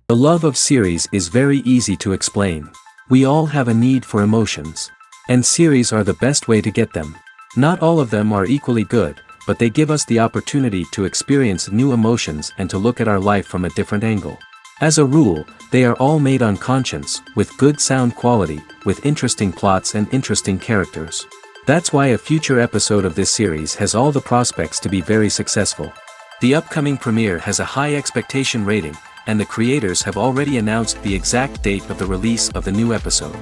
The love of series is very easy to explain. We all have a need for emotions. And series are the best way to get them. Not all of them are equally good, but they give us the opportunity to experience new emotions and to look at our life from a different angle. As a rule, they are all made on conscience, with good sound quality, with interesting plots and interesting characters. That's why a future episode of this series has all the prospects to be very successful. The upcoming premiere has a high expectation rating, and the creators have already announced the exact date of the release of the new episode.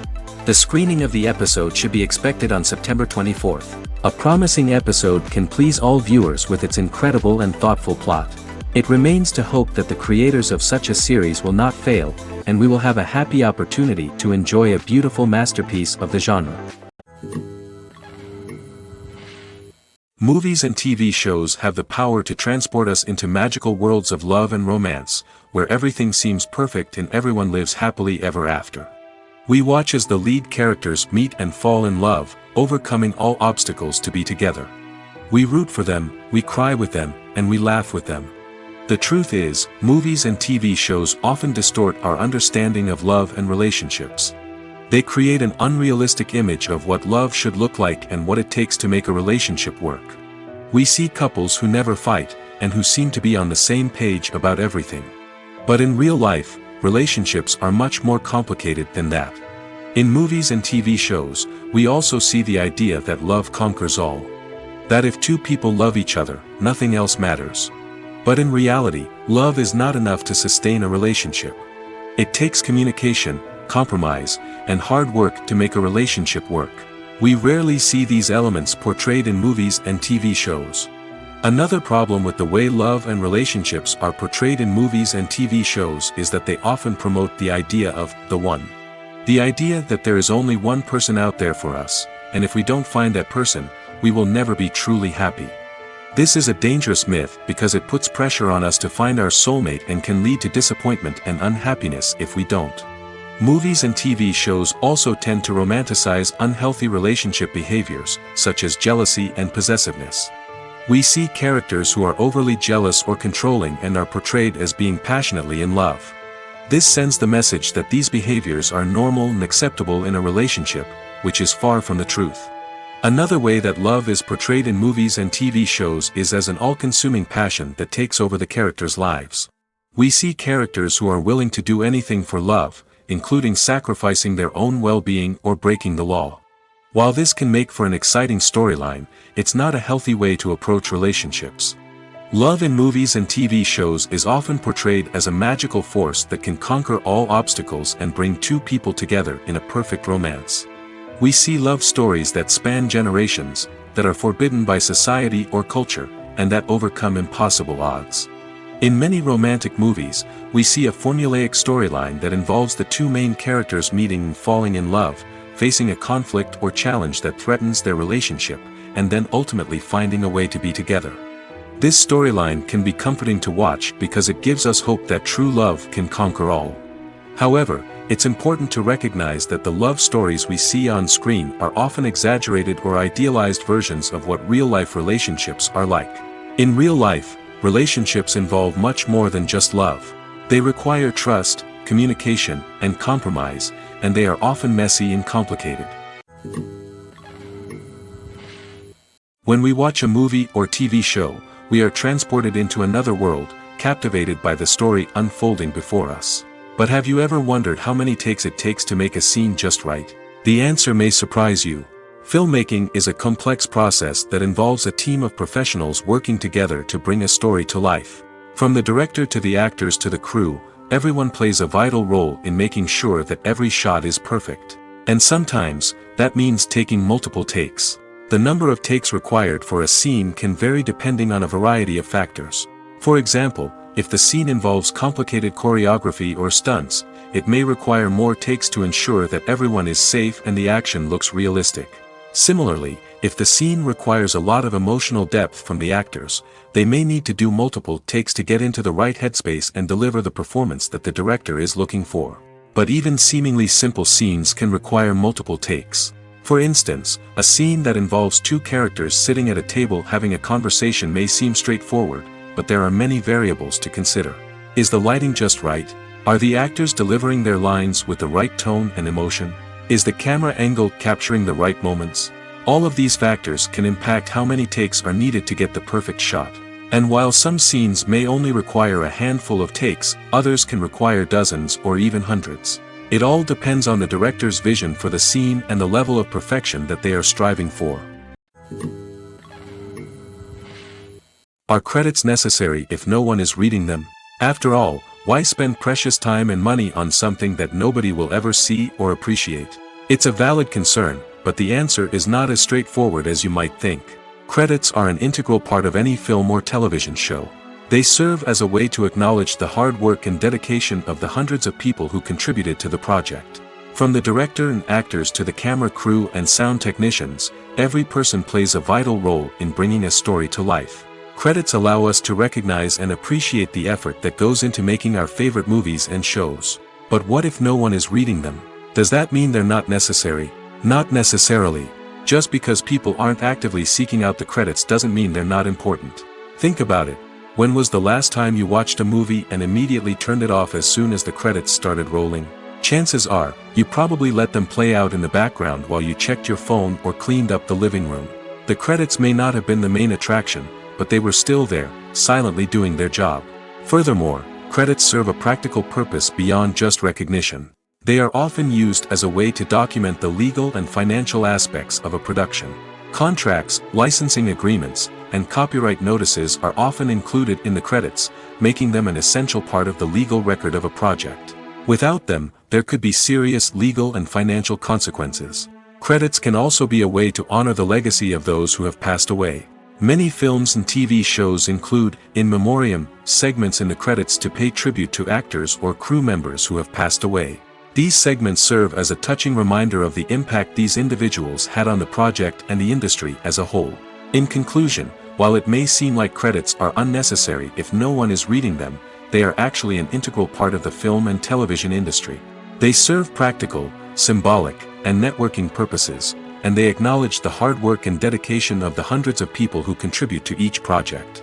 The screening of the episode should be expected on September 24th. A promising episode can please all viewers with its incredible and thoughtful plot. It remains to hope that the creators of such a series will not fail, and we will have a happy opportunity to enjoy a beautiful masterpiece of the genre. Movies and TV shows have the power to transport us into magical worlds of love and romance, where everything seems perfect and everyone lives happily ever after. We watch as the lead characters meet and fall in love, overcoming all obstacles to be together. We root for them, we cry with them, and we laugh with them. The truth is, movies and TV shows often distort our understanding of love and relationships. They create an unrealistic image of what love should look like and what it takes to make a relationship work. We see couples who never fight, and who seem to be on the same page about everything. But in real life, relationships are much more complicated than that. In movies and TV shows, we also see the idea that love conquers all. That if two people love each other, nothing else matters. But in reality, love is not enough to sustain a relationship. It takes communication, compromise, and hard work to make a relationship work. We rarely see these elements portrayed in movies and TV shows. Another problem with the way love and relationships are portrayed in movies and TV shows is that they often promote the idea of the one. The idea that there is only one person out there for us, and if we don't find that person, we will never be truly happy. This is a dangerous myth because it puts pressure on us to find our soulmate and can lead to disappointment and unhappiness if we don't. Movies and TV shows also tend to romanticize unhealthy relationship behaviors, such as jealousy and possessiveness. We see characters who are overly jealous or controlling and are portrayed as being passionately in love. This sends the message that these behaviors are normal and acceptable in a relationship, which is far from the truth. Another way that love is portrayed in movies and TV shows is as an all-consuming passion that takes over the characters' lives. We see characters who are willing to do anything for love, including sacrificing their own well-being or breaking the law. While this can make for an exciting storyline, it's not a healthy way to approach relationships. Love in movies and TV shows is often portrayed as a magical force that can conquer all obstacles and bring two people together in a perfect romance. We see love stories that span generations, that are forbidden by society or culture, and that overcome impossible odds. In many romantic movies, we see a formulaic storyline that involves the two main characters meeting and falling in love, facing a conflict or challenge that threatens their relationship, and then ultimately finding a way to be together. This storyline can be comforting to watch because it gives us hope that true love can conquer all. However, it's important to recognize that the love stories we see on screen are often exaggerated or idealized versions of what real-life relationships are like. In real life, relationships involve much more than just love. They require trust, communication, and compromise, and they are often messy and complicated. When we watch a movie or TV show, we are transported into another world, captivated by the story unfolding before us. But have you ever wondered how many takes it takes to make a scene just right? The answer may surprise you. Filmmaking is a complex process that involves a team of professionals working together to bring a story to life. From the director to the actors to the crew, everyone plays a vital role in making sure that every shot is perfect. And sometimes, that means taking multiple takes. The number of takes required for a scene can vary depending on a variety of factors. For example, if the scene involves complicated choreography or stunts, it may require more takes to ensure that everyone is safe and the action looks realistic. Similarly, if the scene requires a lot of emotional depth from the actors, they may need to do multiple takes to get into the right headspace and deliver the performance that the director is looking for. But even seemingly simple scenes can require multiple takes. For instance, a scene that involves two characters sitting at a table having a conversation may seem straightforward, but there are many variables to consider. Is the lighting just right? Are the actors delivering their lines with the right tone and emotion? Is the camera angle capturing the right moments? All of these factors can impact how many takes are needed to get the perfect shot. And while some scenes may only require a handful of takes, others can require dozens or even hundreds. It all depends on the director's vision for the scene and the level of perfection that they are striving for. Are credits necessary if no one is reading them? After all, why spend precious time and money on something that nobody will ever see or appreciate? It's a valid concern, but the answer is not as straightforward as you might think. Credits are an integral part of any film or television show. They serve as a way to acknowledge the hard work and dedication of the hundreds of people who contributed to the project. From the director and actors to the camera crew and sound technicians, every person plays a vital role in bringing a story to life. Credits allow us to recognize and appreciate the effort that goes into making our favorite movies and shows. But what if no one is reading them? Does that mean they're not necessary? Not necessarily. Just because people aren't actively seeking out the credits doesn't mean they're not important. Think about it. When was the last time you watched a movie and immediately turned it off as soon as the credits started rolling? Chances are, you probably let them play out in the background while you checked your phone or cleaned up the living room. The credits may not have been the main attraction, but they were still there, silently doing their job. Furthermore, credits serve a practical purpose beyond just recognition. They are often used as a way to document the legal and financial aspects of a production. Contracts, licensing agreements, and copyright notices are often included in the credits, making them an essential part of the legal record of a project. Without them, there could be serious legal and financial consequences. Credits can also be a way to honor the legacy of those who have passed away. Many films and TV shows include, in memoriam, segments in the credits to pay tribute to actors or crew members who have passed away. These segments serve as a touching reminder of the impact these individuals had on the project and the industry as a whole. In conclusion, while it may seem like credits are unnecessary if no one is reading them, they are actually an integral part of the film and television industry. They serve practical, symbolic, and networking purposes, and they acknowledge the hard work and dedication of the hundreds of people who contribute to each project.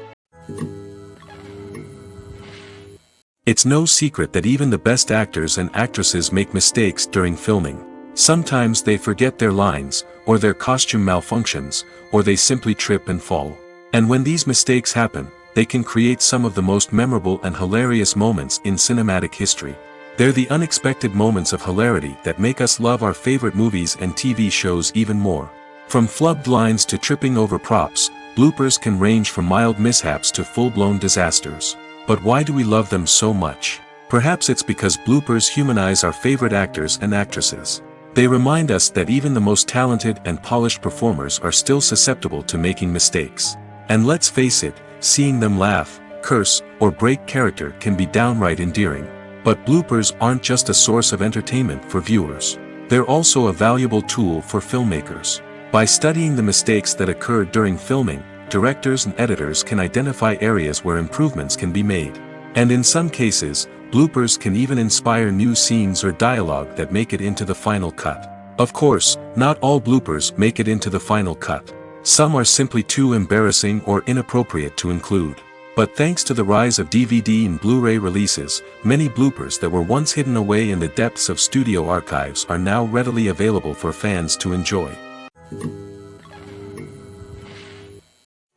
It's no secret that even the best actors and actresses make mistakes during filming. Sometimes they forget their lines, or their costume malfunctions, or they simply trip and fall. And when these mistakes happen, they can create some of the most memorable and hilarious moments in cinematic history. They're the unexpected moments of hilarity that make us love our favorite movies and TV shows even more. From flubbed lines to tripping over props, bloopers can range from mild mishaps to full-blown disasters. But why do we love them so much? Perhaps it's because bloopers humanize our favorite actors and actresses. They remind us that even the most talented and polished performers are still susceptible to making mistakes. And let's face it, seeing them laugh, curse, or break character can be downright endearing. But bloopers aren't just a source of entertainment for viewers. They're also a valuable tool for filmmakers. By studying the mistakes that occurred during filming, directors and editors can identify areas where improvements can be made. And in some cases, bloopers can even inspire new scenes or dialogue that make it into the final cut. Of course, not all bloopers make it into the final cut. Some are simply too embarrassing or inappropriate to include. But thanks to the rise of DVD and Blu-ray releases, many bloopers that were once hidden away in the depths of studio archives are now readily available for fans to enjoy.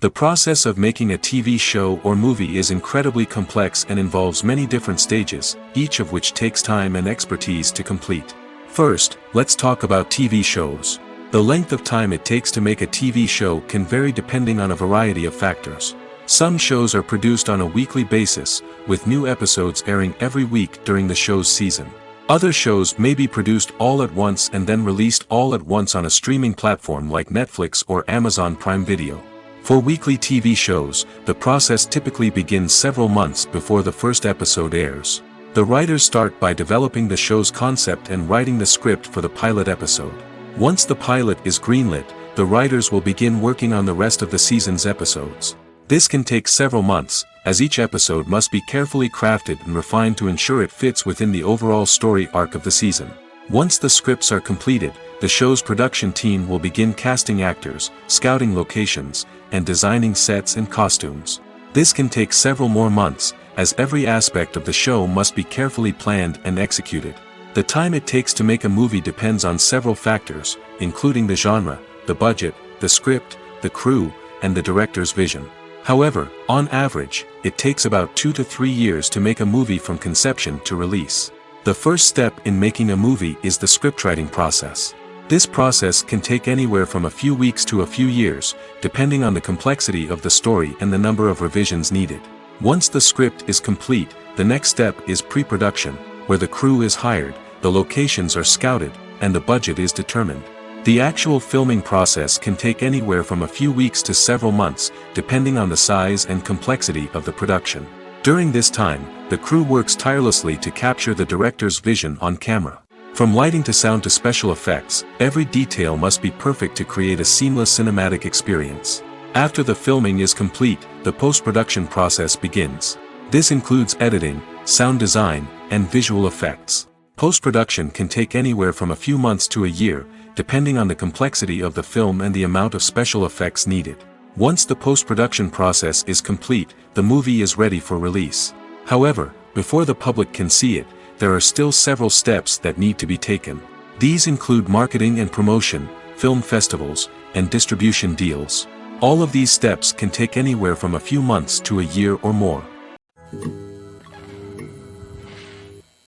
The process of making a TV show or movie is incredibly complex and involves many different stages, each of which takes time and expertise to complete. First, let's talk about TV shows. The length of time it takes to make a TV show can vary depending on a variety of factors. Some shows are produced on a weekly basis, with new episodes airing every week during the show's season. Other shows may be produced all at once and then released all at once on a streaming platform like Netflix or Amazon Prime Video. For weekly TV shows, the process typically begins several months before the first episode airs. The writers start by developing the show's concept and writing the script for the pilot episode. Once the pilot is greenlit, the writers will begin working on the rest of the season's episodes. This can take several months, as each episode must be carefully crafted and refined to ensure it fits within the overall story arc of the season. Once the scripts are completed, the show's production team will begin casting actors, scouting locations, and designing sets and costumes. This can take several more months, as every aspect of the show must be carefully planned and executed. The time it takes to make a movie depends on several factors, including the genre, the budget, the script, the crew, and the director's vision. However, on average, it takes about 2 to 3 years to make a movie from conception to release. The first step in making a movie is the scriptwriting process. This process can take anywhere from a few weeks to a few years, depending on the complexity of the story and the number of revisions needed. Once the script is complete, the next step is pre-production, where the crew is hired, the locations are scouted, and the budget is determined. The actual filming process can take anywhere from a few weeks to several months, depending on the size and complexity of the production. During this time, the crew works tirelessly to capture the director's vision on camera. From lighting to sound to special effects, every detail must be perfect to create a seamless cinematic experience. After the filming is complete, the post-production process begins. This includes editing, sound design, and visual effects. Post-production can take anywhere from a few months to a year, depending on the complexity of the film and the amount of special effects needed. Once the post-production process is complete, the movie is ready for release. However, before the public can see it, there are still several steps that need to be taken. These include marketing and promotion, film festivals, and distribution deals. All of these steps can take anywhere from a few months to a year or more.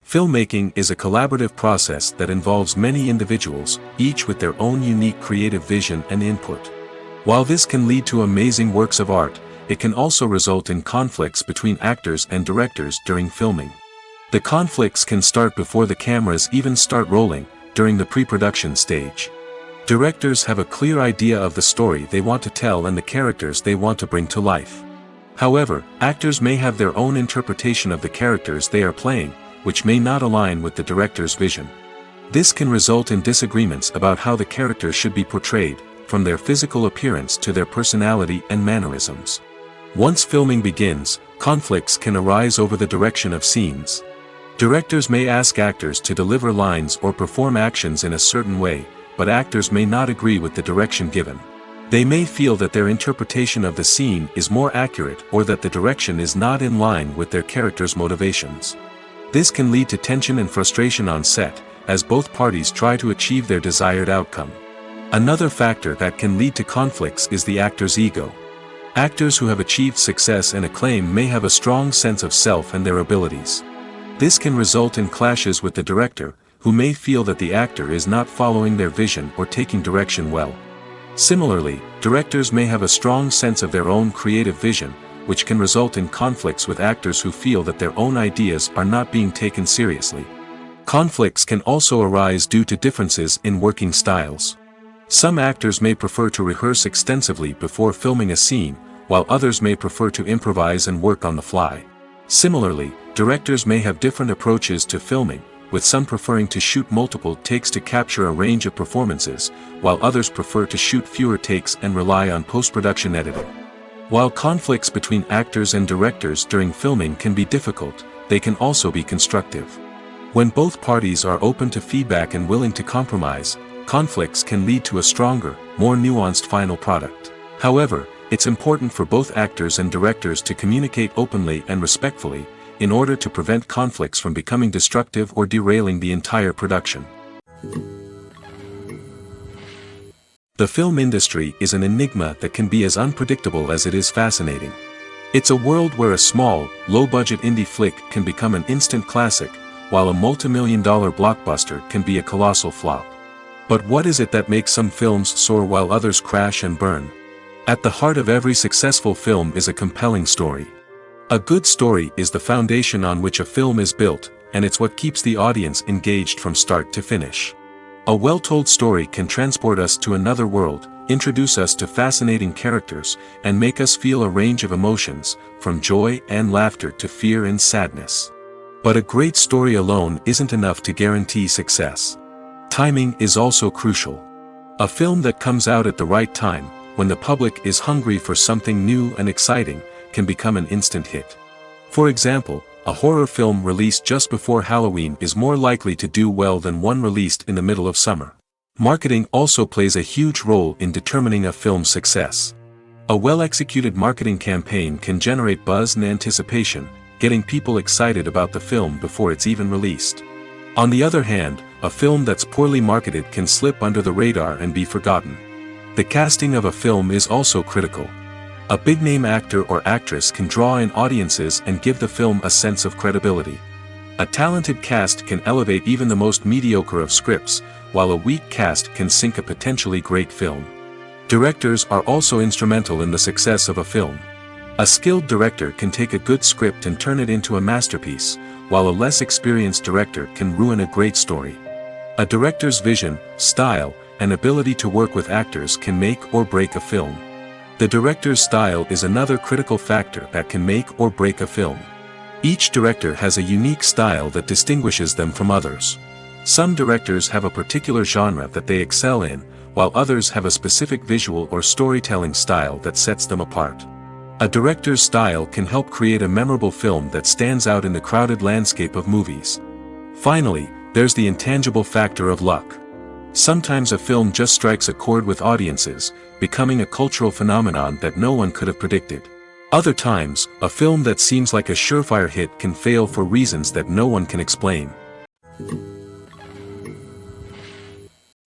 Filmmaking is a collaborative process that involves many individuals, each with their own unique creative vision and input. While this can lead to amazing works of art, it can also result in conflicts between actors and directors during filming. The conflicts can start before the cameras even start rolling, during the pre-production stage. Directors have a clear idea of the story they want to tell and the characters they want to bring to life. However, actors may have their own interpretation of the characters they are playing, which may not align with the director's vision. This can result in disagreements about how the characters should be portrayed, from their physical appearance to their personality and mannerisms. Once filming begins, conflicts can arise over the direction of scenes. Directors may ask actors to deliver lines or perform actions in a certain way, but actors may not agree with the direction given. They may feel that their interpretation of the scene is more accurate or that the direction is not in line with their character's motivations. This can lead to tension and frustration on set, as both parties try to achieve their desired outcome. Another factor that can lead to conflicts is the actor's ego. Actors who have achieved success and acclaim may have a strong sense of self and their abilities. This can result in clashes with the director, who may feel that the actor is not following their vision or taking direction well. Similarly, directors may have a strong sense of their own creative vision, which can result in conflicts with actors who feel that their own ideas are not being taken seriously. Conflicts can also arise due to differences in working styles. Some actors may prefer to rehearse extensively before filming a scene, while others may prefer to improvise and work on the fly. Similarly, directors may have different approaches to filming, with some preferring to shoot multiple takes to capture a range of performances, while others prefer to shoot fewer takes and rely on post-production editing. While conflicts between actors and directors during filming can be difficult, they can also be constructive. When both parties are open to feedback and willing to compromise, conflicts can lead to a stronger, more nuanced final product. However, it's important for both actors and directors to communicate openly and respectfully, in order to prevent conflicts from becoming destructive or derailing the entire production. The film industry is an enigma that can be as unpredictable as it is fascinating. It's a world where a small, low-budget indie flick can become an instant classic, while a multi-million-dollar blockbuster can be a colossal flop. But what is it that makes some films soar while others crash and burn? At the heart of every successful film is a compelling story. A good story is the foundation on which a film is built, and it's what keeps the audience engaged from start to finish. A well-told story can transport us to another world, introduce us to fascinating characters, and make us feel a range of emotions, from joy and laughter to fear and sadness. But a great story alone isn't enough to guarantee success. Timing is also crucial. A film that comes out at the right time, when the public is hungry for something new and exciting, can become an instant hit. For example, a horror film released just before Halloween is more likely to do well than one released in the middle of summer. Marketing also plays a huge role in determining a film's success. A well-executed marketing campaign can generate buzz and anticipation, getting people excited about the film before it's even released. On the other hand, a film that's poorly marketed can slip under the radar and be forgotten. The casting of a film is also critical. A big-name actor or actress can draw in audiences and give the film a sense of credibility. A talented cast can elevate even the most mediocre of scripts, while a weak cast can sink a potentially great film. Directors are also instrumental in the success of a film. A skilled director can take a good script and turn it into a masterpiece, while a less experienced director can ruin a great story. A director's vision, style, and ability to work with actors can make or break a film. The director's style is another critical factor that can make or break a film. Each director has a unique style that distinguishes them from others. Some directors have a particular genre that they excel in, while others have a specific visual or storytelling style that sets them apart. A director's style can help create a memorable film that stands out in the crowded landscape of movies. Finally, there's the intangible factor of luck. Sometimes a film just strikes a chord with audiences, becoming a cultural phenomenon that no one could have predicted. Other times, a film that seems like a surefire hit can fail for reasons that no one can explain.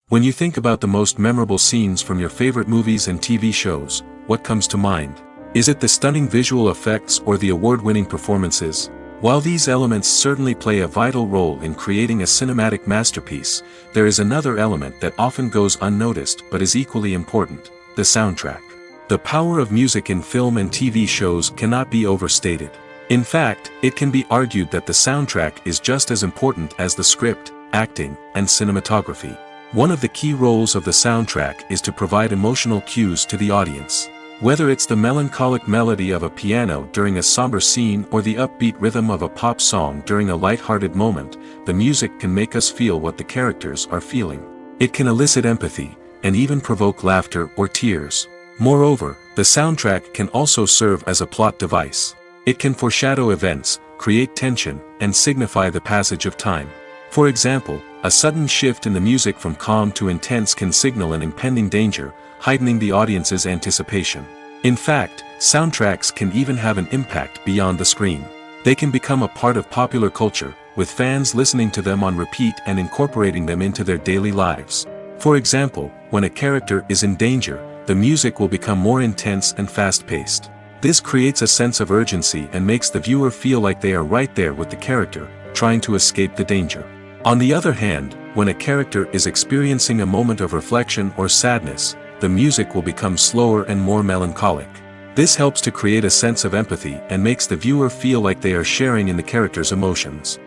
When you think about the most memorable scenes from your favorite movies and TV shows, what comes to mind? Is it the stunning visual effects or the award-winning performances? While these elements certainly play a vital role in creating a cinematic masterpiece, there is another element that often goes unnoticed but is equally important: the soundtrack. The power of music in film and TV shows cannot be overstated. In fact, it can be argued that the soundtrack is just as important as the script, acting, and cinematography. One of the key roles of the soundtrack is to provide emotional cues to the audience. Whether it's the melancholic melody of a piano during a somber scene or the upbeat rhythm of a pop song during a light-hearted moment, the music can make us feel what the characters are feeling. It can elicit empathy, and even provoke laughter or tears. Moreover, the soundtrack can also serve as a plot device. It can foreshadow events, create tension, and signify the passage of time. For example, a sudden shift in the music from calm to intense can signal an impending danger, heightening the audience's anticipation. In fact, soundtracks can even have an impact beyond the screen. They can become a part of popular culture, with fans listening to them on repeat and incorporating them into their daily lives. For example, when a character is in danger, the music will become more intense and fast-paced. This creates a sense of urgency and makes the viewer feel like they are right there with the character, trying to escape the danger. On the other hand, when a character is experiencing a moment of reflection or sadness, the music will become slower and more melancholic. This helps to create a sense of empathy and makes the viewer feel like they are sharing in the character's emotions.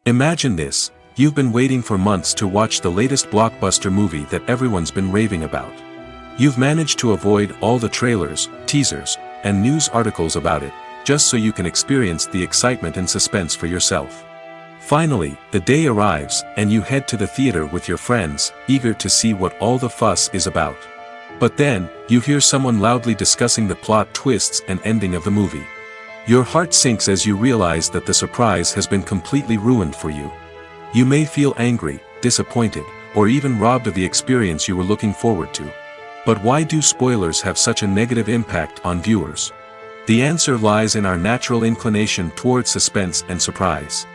Imagine this: you've been waiting for months to watch the latest blockbuster movie that everyone's been raving about. You've managed to avoid all the trailers, teasers, and news articles about it, just so you can experience the excitement and suspense for yourself. Finally, the day arrives, and you head to the theater with your friends, eager to see what all the fuss is about. But then, you hear someone loudly discussing the plot twists and ending of the movie. Your heart sinks as you realize that the surprise has been completely ruined for you. You may feel angry, disappointed, or even robbed of the experience you were looking forward to. But why do spoilers have such a negative impact on viewers? The answer lies in our natural inclination towards suspense and surprise.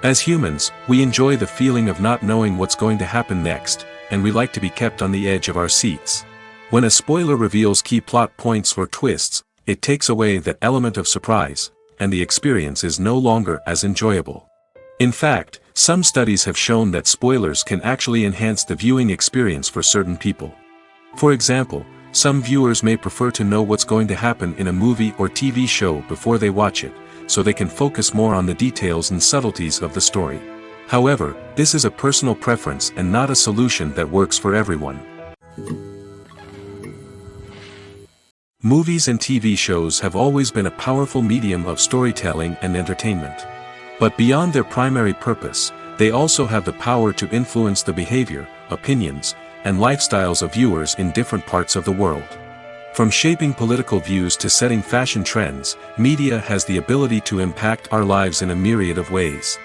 As humans, we enjoy the feeling of not knowing what's going to happen next, and we like to be kept on the edge of our seats. When a spoiler reveals key plot points or twists, it takes away that element of surprise, and the experience is no longer as enjoyable. In fact, some studies have shown that spoilers can actually enhance the viewing experience for certain people. For example, some viewers may prefer to know what's going to happen in a movie or TV show before they watch it, so they can focus more on the details and subtleties of the story. However, this is a personal preference and not a solution that works for everyone. Movies and TV shows have always been a powerful medium of storytelling and entertainment. But beyond their primary purpose, they also have the power to influence the behavior, opinions, and lifestyles of viewers in different parts of the world. From shaping political views to setting fashion trends, media has the ability to impact our lives in a myriad of ways.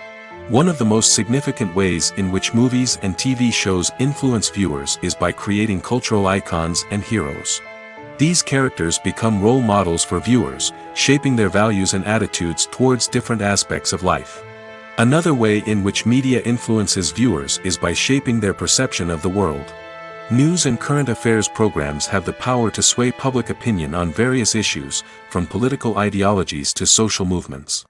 One of the most significant ways in which movies and TV shows influence viewers is by creating cultural icons and heroes. These characters become role models for viewers, shaping their values and attitudes towards different aspects of life. Another way in which media influences viewers is by shaping their perception of the world. News and current affairs programs have the power to sway public opinion on various issues, from political ideologies to social movements.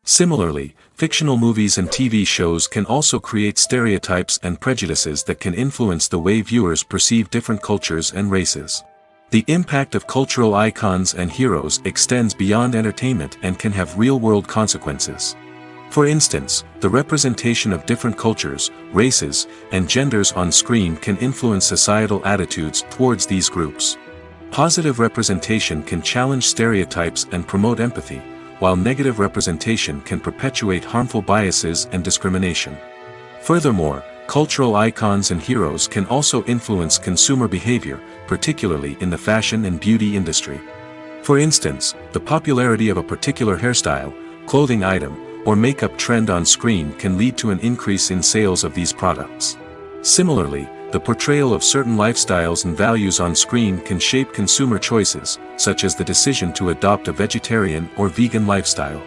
Similarly, fictional movies and TV shows can also create stereotypes and prejudices that can influence the way viewers perceive different cultures and races. The impact of cultural icons and heroes extends beyond entertainment and can have real-world consequences. For instance, the representation of different cultures, races, and genders on screen can influence societal attitudes towards these groups. Positive representation can challenge stereotypes and promote empathy, while negative representation can perpetuate harmful biases and discrimination. Furthermore, cultural icons and heroes can also influence consumer behavior, particularly in the fashion and beauty industry. For instance, the popularity of a particular hairstyle, clothing item, or makeup trend on screen can lead to an increase in sales of these products. Similarly, the portrayal of certain lifestyles and values on screen can shape consumer choices, such as the decision to adopt a vegetarian or vegan lifestyle.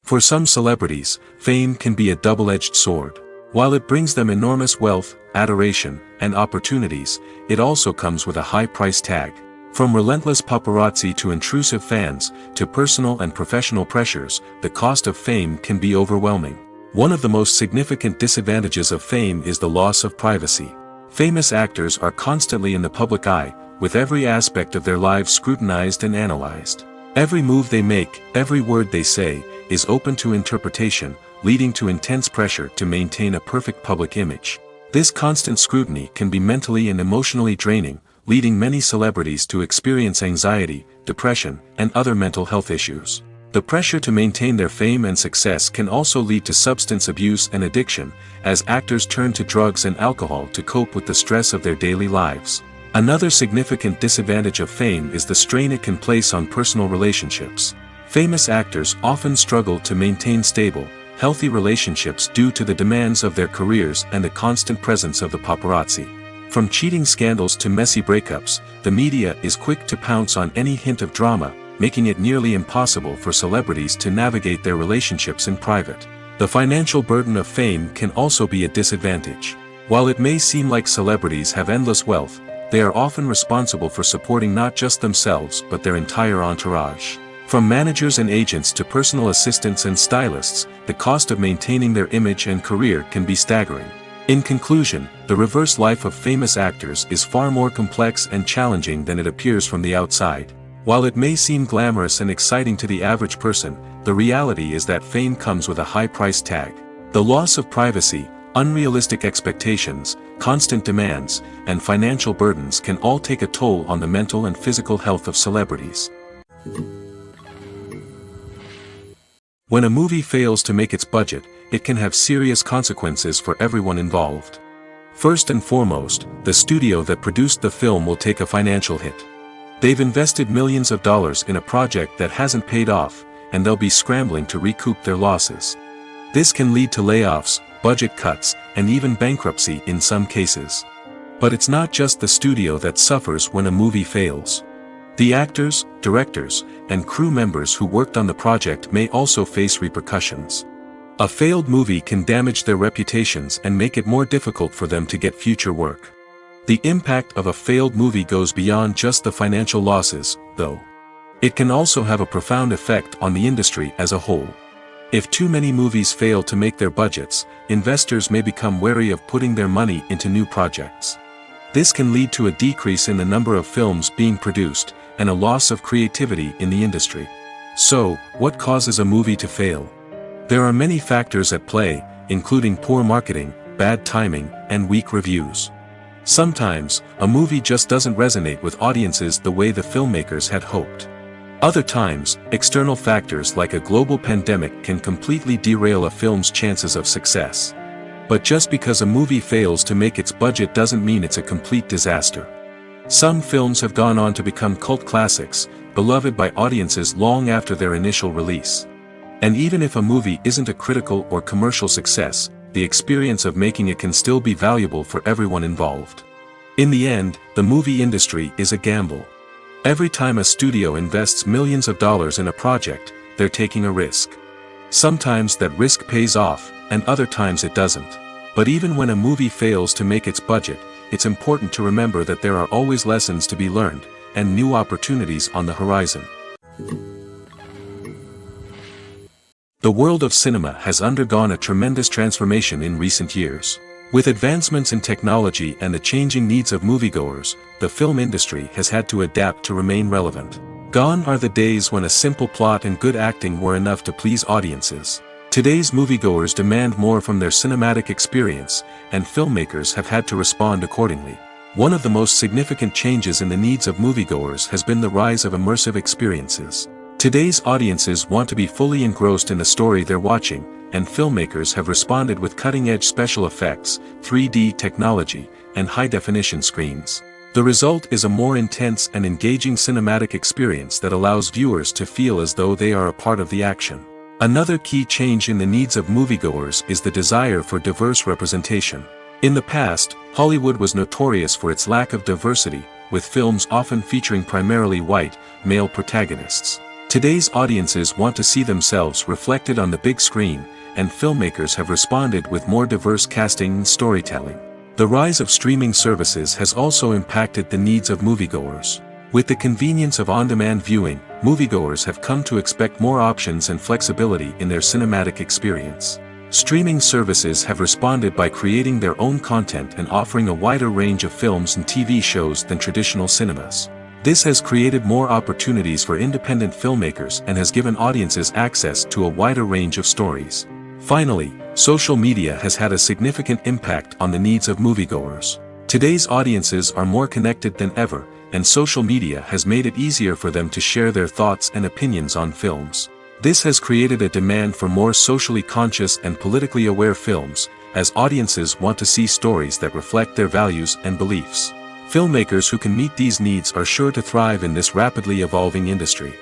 For some celebrities, fame can be a double-edged sword. While it brings them enormous wealth, adoration, and opportunities, it also comes with a high price tag. From relentless paparazzi to intrusive fans, to personal and professional pressures, the cost of fame can be overwhelming. One of the most significant disadvantages of fame is the loss of privacy. Famous actors are constantly in the public eye, with every aspect of their lives scrutinized and analyzed. Every move they make, every word they say, is open to interpretation, leading to intense pressure to maintain a perfect public image. This constant scrutiny can be mentally and emotionally draining, leading many celebrities to experience anxiety, depression, and other mental health issues. The pressure to maintain their fame and success can also lead to substance abuse and addiction, as actors turn to drugs and alcohol to cope with the stress of their daily lives. Another significant disadvantage of fame is the strain it can place on personal relationships. Famous actors often struggle to maintain stable, healthy relationships due to the demands of their careers and the constant presence of the paparazzi. From cheating scandals to messy breakups, the media is quick to pounce on any hint of drama, making it nearly impossible for celebrities to navigate their relationships in private. The financial burden of fame can also be a disadvantage. While it may seem like celebrities have endless wealth, they are often responsible for supporting not just themselves but their entire entourage. From managers and agents to personal assistants and stylists, the cost of maintaining their image and career can be staggering. In conclusion, the reverse life of famous actors is far more complex and challenging than it appears from the outside. While it may seem glamorous and exciting to the average person, the reality is that fame comes with a high price tag. The loss of privacy, unrealistic expectations, constant demands, and financial burdens can all take a toll on the mental and physical health of celebrities. When a movie fails to make its budget, it can have serious consequences for everyone involved. First and foremost, the studio that produced the film will take a financial hit. They've invested millions of dollars in a project that hasn't paid off, and they'll be scrambling to recoup their losses. This can lead to layoffs, budget cuts, and even bankruptcy in some cases. But it's not just the studio that suffers when a movie fails. The actors, directors, and crew members who worked on the project may also face repercussions. A failed movie can damage their reputations and make it more difficult for them to get future work. The impact of a failed movie goes beyond just the financial losses, though. It can also have a profound effect on the industry as a whole. If too many movies fail to make their budgets, investors may become wary of putting their money into new projects. This can lead to a decrease in the number of films being produced, and a loss of creativity in the industry. So, what causes a movie to fail? There are many factors at play, including poor marketing, bad timing, and weak reviews. Sometimes, a movie just doesn't resonate with audiences the way the filmmakers had hoped. Other times, external factors like a global pandemic can completely derail a film's chances of success. But just because a movie fails to make its budget doesn't mean it's a complete disaster. Some films have gone on to become cult classics, beloved by audiences long after their initial release. And even if a movie isn't a critical or commercial success, the experience of making it can still be valuable for everyone involved. In the end, the movie industry is a gamble. Every time a studio invests millions of dollars in a project, they're taking a risk. Sometimes that risk pays off, and other times it doesn't. But even when a movie fails to make its budget, it's important to remember that there are always lessons to be learned, and new opportunities on the horizon. The world of cinema has undergone a tremendous transformation in recent years. With advancements in technology and the changing needs of moviegoers, the film industry has had to adapt to remain relevant. Gone are the days when a simple plot and good acting were enough to please audiences. Today's moviegoers demand more from their cinematic experience, and filmmakers have had to respond accordingly. One of the most significant changes in the needs of moviegoers has been the rise of immersive experiences. Today's audiences want to be fully engrossed in the story they're watching, and filmmakers have responded with cutting-edge special effects, 3D technology, and high-definition screens. The result is a more intense and engaging cinematic experience that allows viewers to feel as though they are a part of the action. Another key change in the needs of moviegoers is the desire for diverse representation. In the past, Hollywood was notorious for its lack of diversity, with films often featuring primarily white, male protagonists. Today's audiences want to see themselves reflected on the big screen, and filmmakers have responded with more diverse casting and storytelling. The rise of streaming services has also impacted the needs of moviegoers. With the convenience of on-demand viewing, moviegoers have come to expect more options and flexibility in their cinematic experience. Streaming services have responded by creating their own content and offering a wider range of films and TV shows than traditional cinemas. This has created more opportunities for independent filmmakers and has given audiences access to a wider range of stories. Finally, social media has had a significant impact on the needs of moviegoers. Today's audiences are more connected than ever, and social media has made it easier for them to share their thoughts and opinions on films. This has created a demand for more socially conscious and politically aware films, as audiences want to see stories that reflect their values and beliefs. Filmmakers who can meet these needs are sure to thrive in this rapidly evolving industry.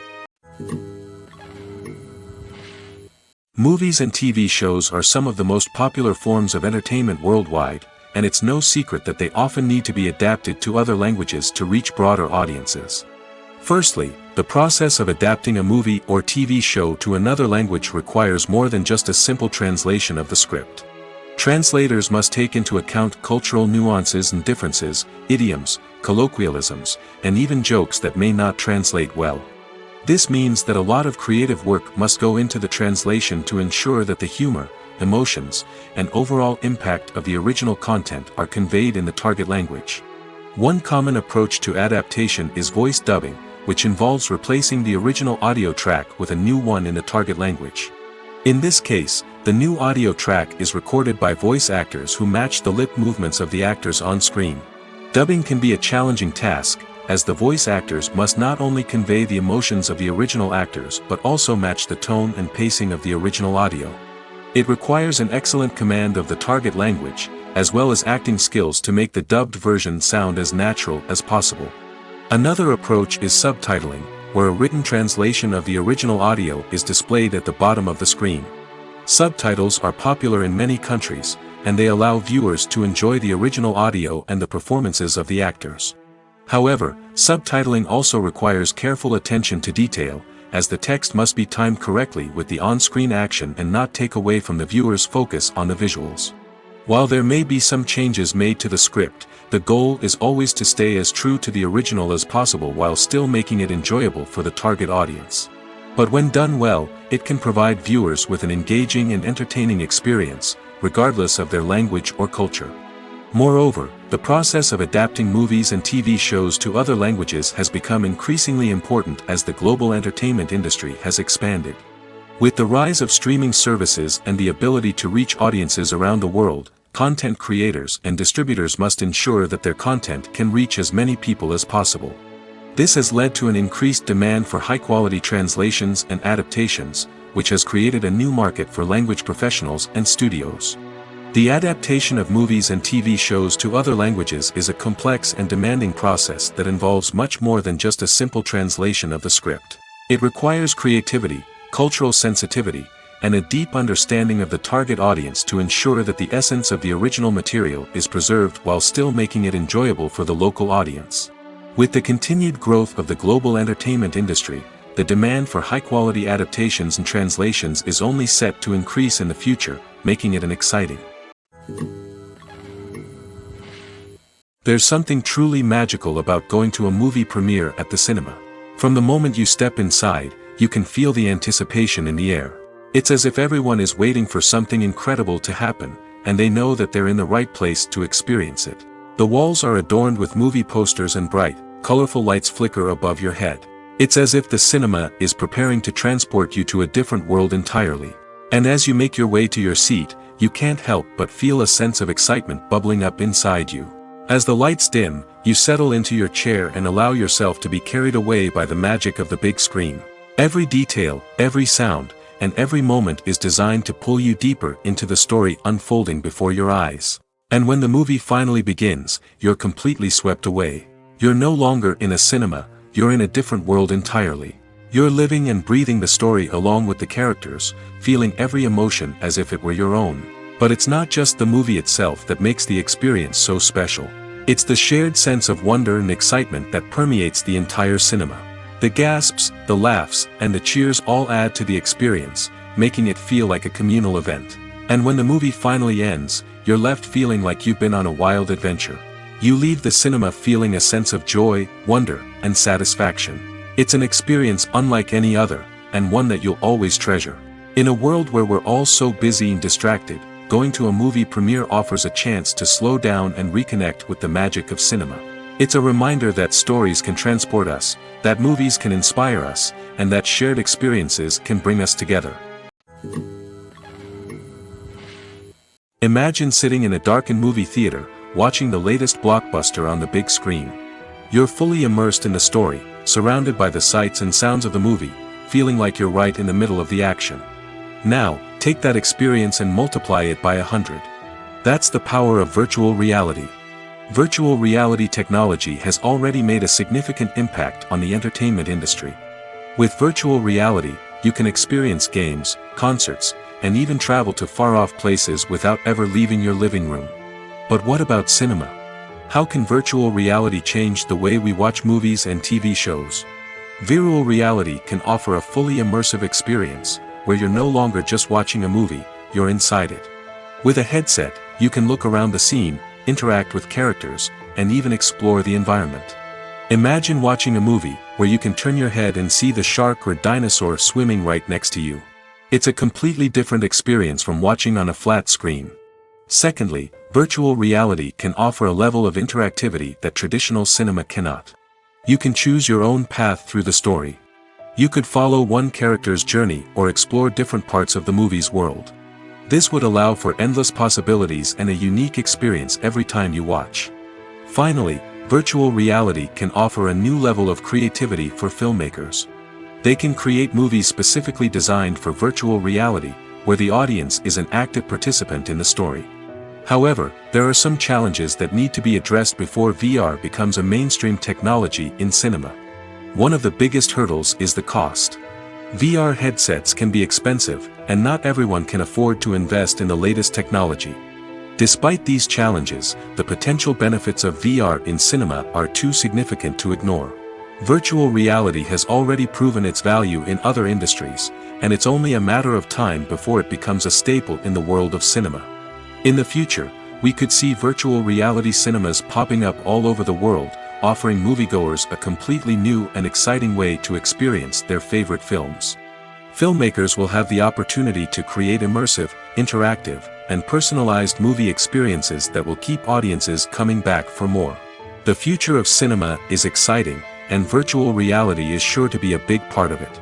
Movies and TV shows are some of the most popular forms of entertainment worldwide, and it's no secret that they often need to be adapted to other languages to reach broader audiences. Firstly, the process of adapting a movie or TV show to another language requires more than just a simple translation of the script. Translators must take into account cultural nuances and differences, idioms, colloquialisms, and even jokes that may not translate well. This means that a lot of creative work must go into the translation to ensure that the humor, emotions, and overall impact of the original content are conveyed in the target language. One common approach to adaptation is voice dubbing, which involves replacing the original audio track with a new one in the target language. In this case, the new audio track is recorded by voice actors who match the lip movements of the actors on screen. Dubbing can be a challenging task, as the voice actors must not only convey the emotions of the original actors but also match the tone and pacing of the original audio. It requires an excellent command of the target language, as well as acting skills to make the dubbed version sound as natural as possible. Another approach is subtitling, where a written translation of the original audio is displayed at the bottom of the screen. Subtitles are popular in many countries, and they allow viewers to enjoy the original audio and the performances of the actors. However, subtitling also requires careful attention to detail, as the text must be timed correctly with the on-screen action and not take away from the viewer's focus on the visuals. While there may be some changes made to the script, the goal is always to stay as true to the original as possible while still making it enjoyable for the target audience. But when done well, it can provide viewers with an engaging and entertaining experience, regardless of their language or culture. Moreover, the process of adapting movies and TV shows to other languages has become increasingly important as the global entertainment industry has expanded. With the rise of streaming services and the ability to reach audiences around the world, content creators and distributors must ensure that their content can reach as many people as possible. This has led to an increased demand for high-quality translations and adaptations, which has created a new market for language professionals and studios. The adaptation of movies and TV shows to other languages is a complex and demanding process that involves much more than just a simple translation of the script. It requires creativity, cultural sensitivity, and a deep understanding of the target audience to ensure that the essence of the original material is preserved while still making it enjoyable for the local audience. With the continued growth of the global entertainment industry, the demand for high-quality adaptations and translations is only set to increase in the future, making it an exciting. There's something truly magical about going to a movie premiere at the cinema. From the moment you step inside, you can feel the anticipation in the air. It's as if everyone is waiting for something incredible to happen, and they know that they're in the right place to experience it. The walls are adorned with movie posters and bright, colorful lights flicker above your head. It's as if the cinema is preparing to transport you to a different world entirely. And as you make your way to your seat, you can't help but feel a sense of excitement bubbling up inside you. As the lights dim, you settle into your chair and allow yourself to be carried away by the magic of the big screen. Every detail, every sound, and every moment is designed to pull you deeper into the story unfolding before your eyes. And when the movie finally begins, you're completely swept away. You're no longer in a cinema, you're in a different world entirely. You're living and breathing the story along with the characters, feeling every emotion as if it were your own. But it's not just the movie itself that makes the experience so special. It's the shared sense of wonder and excitement that permeates the entire cinema. The gasps, the laughs, and the cheers all add to the experience, making it feel like a communal event. And when the movie finally ends, you're left feeling like you've been on a wild adventure. You leave the cinema feeling a sense of joy, wonder, and satisfaction. It's an experience unlike any other, and one that you'll always treasure. In a world where we're all so busy and distracted, going to a movie premiere offers a chance to slow down and reconnect with the magic of cinema. It's a reminder that stories can transport us, that movies can inspire us, and that shared experiences can bring us together. Imagine sitting in a darkened movie theater, watching the latest blockbuster on the big screen. You're fully immersed in the story, surrounded by the sights and sounds of the movie, feeling like you're right in the middle of the action. Now, take that experience and multiply it by 100. That's the power of virtual reality. Virtual reality technology has already made a significant impact on the entertainment industry. With virtual reality, you can experience games, concerts, and even travel to far-off places without ever leaving your living room. But what about cinema? How can virtual reality change the way we watch movies and TV shows? Virtual reality can offer a fully immersive experience, where you're no longer just watching a movie, you're inside it. With a headset, you can look around the scene, interact with characters, and even explore the environment. Imagine watching a movie where you can turn your head and see the shark or dinosaur swimming right next to you. It's a completely different experience from watching on a flat screen. Secondly, virtual reality can offer a level of interactivity that traditional cinema cannot. You can choose your own path through the story. You could follow one character's journey or explore different parts of the movie's world. This would allow for endless possibilities and a unique experience every time you watch. Finally, virtual reality can offer a new level of creativity for filmmakers. They can create movies specifically designed for virtual reality, where the audience is an active participant in the story. However, there are some challenges that need to be addressed before VR becomes a mainstream technology in cinema. One of the biggest hurdles is the cost. VR headsets can be expensive, and not everyone can afford to invest in the latest technology. Despite these challenges, the potential benefits of VR in cinema are too significant to ignore. Virtual reality has already proven its value in other industries, and it's only a matter of time before it becomes a staple in the world of cinema. In the future, we could see virtual reality cinemas popping up all over the world, offering moviegoers a completely new and exciting way to experience their favorite films. Filmmakers will have the opportunity to create immersive, interactive, and personalized movie experiences that will keep audiences coming back for more. The future of cinema is exciting, and virtual reality is sure to be a big part of it.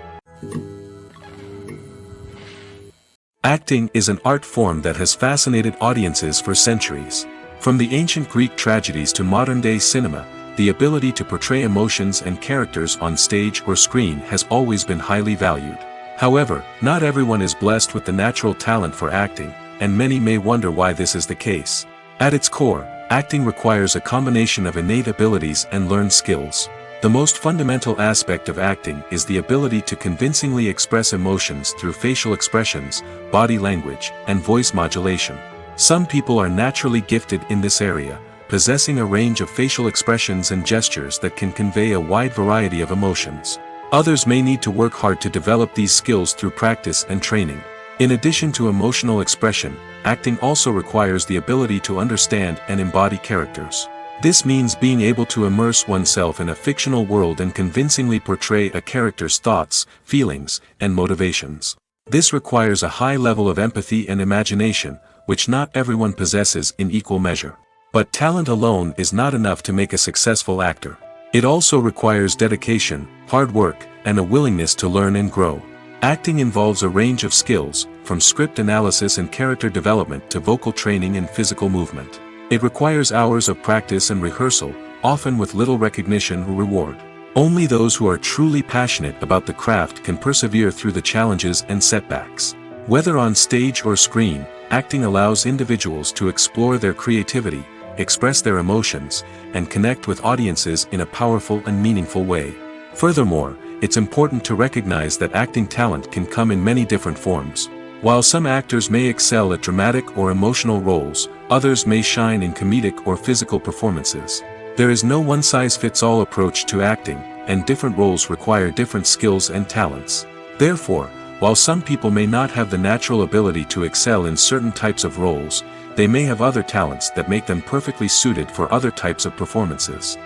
Acting is an art form that has fascinated audiences for centuries. From the ancient Greek tragedies to modern-day cinema, the ability to portray emotions and characters on stage or screen has always been highly valued. However, not everyone is blessed with the natural talent for acting, and many may wonder why this is the case. At its core, acting requires a combination of innate abilities and learned skills. The most fundamental aspect of acting is the ability to convincingly express emotions through facial expressions, body language, and voice modulation. Some people are naturally gifted in this area, possessing a range of facial expressions and gestures that can convey a wide variety of emotions. Others may need to work hard to develop these skills through practice and training. In addition to emotional expression, acting also requires the ability to understand and embody characters. This means being able to immerse oneself in a fictional world and convincingly portray a character's thoughts, feelings, and motivations. This requires a high level of empathy and imagination, which not everyone possesses in equal measure. But talent alone is not enough to make a successful actor. It also requires dedication, hard work, and a willingness to learn and grow. Acting involves a range of skills, from script analysis and character development to vocal training and physical movement. It requires hours of practice and rehearsal, often with little recognition or reward. Only those who are truly passionate about the craft can persevere through the challenges and setbacks. Whether on stage or screen, acting allows individuals to explore their creativity, express their emotions, and connect with audiences in a powerful and meaningful way. Furthermore, it's important to recognize that acting talent can come in many different forms. While some actors may excel at dramatic or emotional roles, others may shine in comedic or physical performances. There is no one-size-fits-all approach to acting, and different roles require different skills and talents. Therefore, while some people may not have the natural ability to excel in certain types of roles, they may have other talents that make them perfectly suited for other types of performances.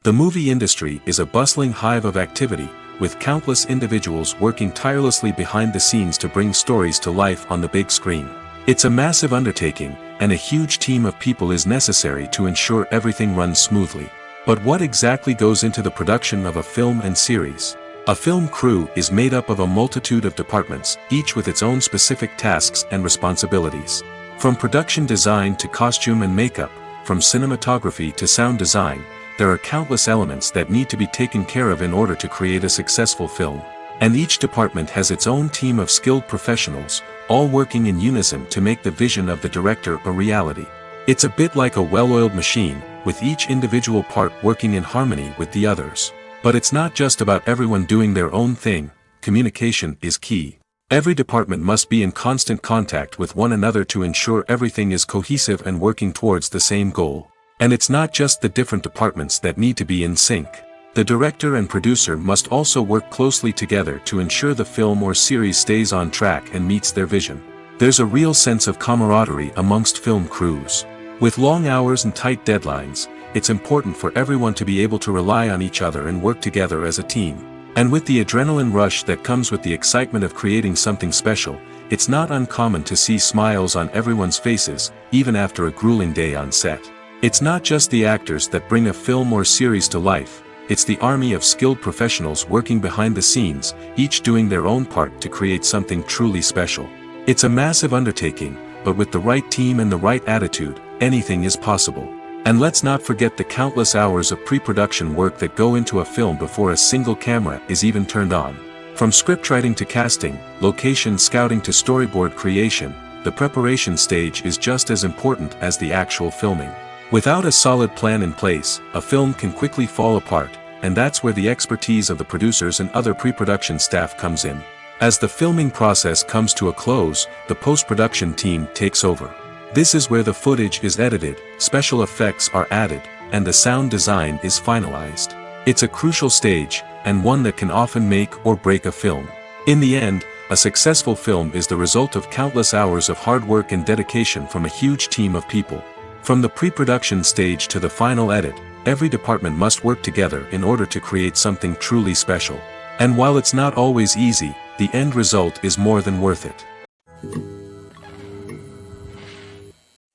The movie industry is a bustling hive of activity, with countless individuals working tirelessly behind the scenes to bring stories to life on the big screen. It's a massive undertaking, and a huge team of people is necessary to ensure everything runs smoothly. But what exactly goes into the production of a film and series? A film crew is made up of a multitude of departments, each with its own specific tasks and responsibilities. From production design to costume and makeup, from cinematography to sound design, there are countless elements that need to be taken care of in order to create a successful film. And each department has its own team of skilled professionals, all working in unison to make the vision of the director a reality. It's a bit like a well-oiled machine, with each individual part working in harmony with the others. But it's not just about everyone doing their own thing. Communication is key. Every department must be in constant contact with one another to ensure everything is cohesive and working towards the same goal. And it's not just the different departments that need to be in sync. The director and producer must also work closely together to ensure the film or series stays on track and meets their vision. There's a real sense of camaraderie amongst film crews. With long hours and tight deadlines, it's important for everyone to be able to rely on each other and work together as a team. And with the adrenaline rush that comes with the excitement of creating something special, it's not uncommon to see smiles on everyone's faces, even after a grueling day on set. It's not just the actors that bring a film or series to life, it's the army of skilled professionals working behind the scenes, each doing their own part to create something truly special. It's a massive undertaking, but with the right team and the right attitude, anything is possible. And let's not forget the countless hours of pre-production work that go into a film before a single camera is even turned on. From scriptwriting to casting, location scouting to storyboard creation, the preparation stage is just as important as the actual filming. Without a solid plan in place, a film can quickly fall apart, and that's where the expertise of the producers and other pre-production staff comes in. As the filming process comes to a close, the post-production team takes over. This is where the footage is edited, special effects are added, and the sound design is finalized. It's a crucial stage, and one that can often make or break a film. In the end, a successful film is the result of countless hours of hard work and dedication from a huge team of people. From the pre-production stage to the final edit, every department must work together in order to create something truly special. And while it's not always easy, the end result is more than worth it.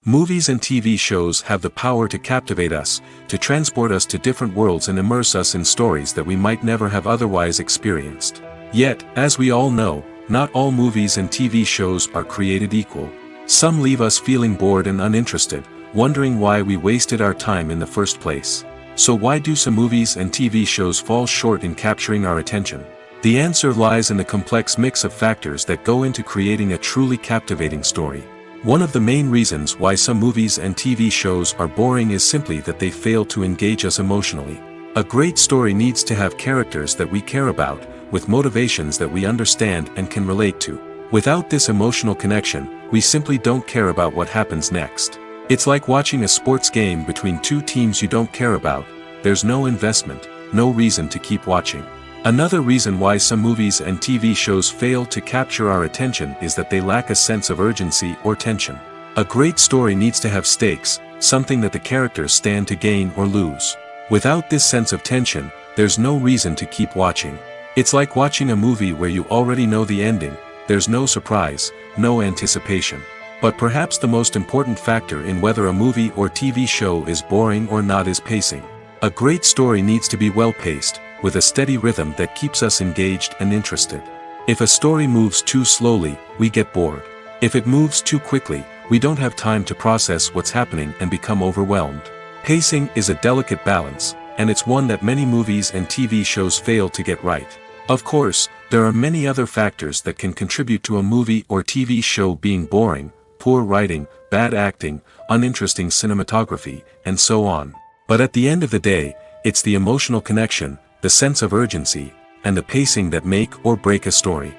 Movies and TV shows have the power to captivate us, to transport us to different worlds and immerse us in stories that we might never have otherwise experienced. Yet, as we all know, not all movies and TV shows are created equal. Some leave us feeling bored and uninterested, wondering why we wasted our time in the first place. So why do some movies and TV shows fall short in capturing our attention? The answer lies in the complex mix of factors that go into creating a truly captivating story. One of the main reasons why some movies and TV shows are boring is simply that they fail to engage us emotionally. A great story needs to have characters that we care about, with motivations that we understand and can relate to. Without this emotional connection, we simply don't care about what happens next. It's like watching a sports game between two teams you don't care about. There's no investment, no reason to keep watching. Another reason why some movies and TV shows fail to capture our attention is that they lack a sense of urgency or tension. A great story needs to have stakes, something that the characters stand to gain or lose. Without this sense of tension, there's no reason to keep watching. It's like watching a movie where you already know the ending. There's no surprise, no anticipation. But perhaps the most important factor in whether a movie or TV show is boring or not is pacing. A great story needs to be well-paced, with a steady rhythm that keeps us engaged and interested. If a story moves too slowly, we get bored. If it moves too quickly, we don't have time to process what's happening and become overwhelmed. Pacing is a delicate balance, and it's one that many movies and TV shows fail to get right. Of course, there are many other factors that can contribute to a movie or TV show being boring: poor writing, bad acting, uninteresting cinematography, and so on. But at the end of the day, it's the emotional connection, the sense of urgency, and the pacing that make or break a story.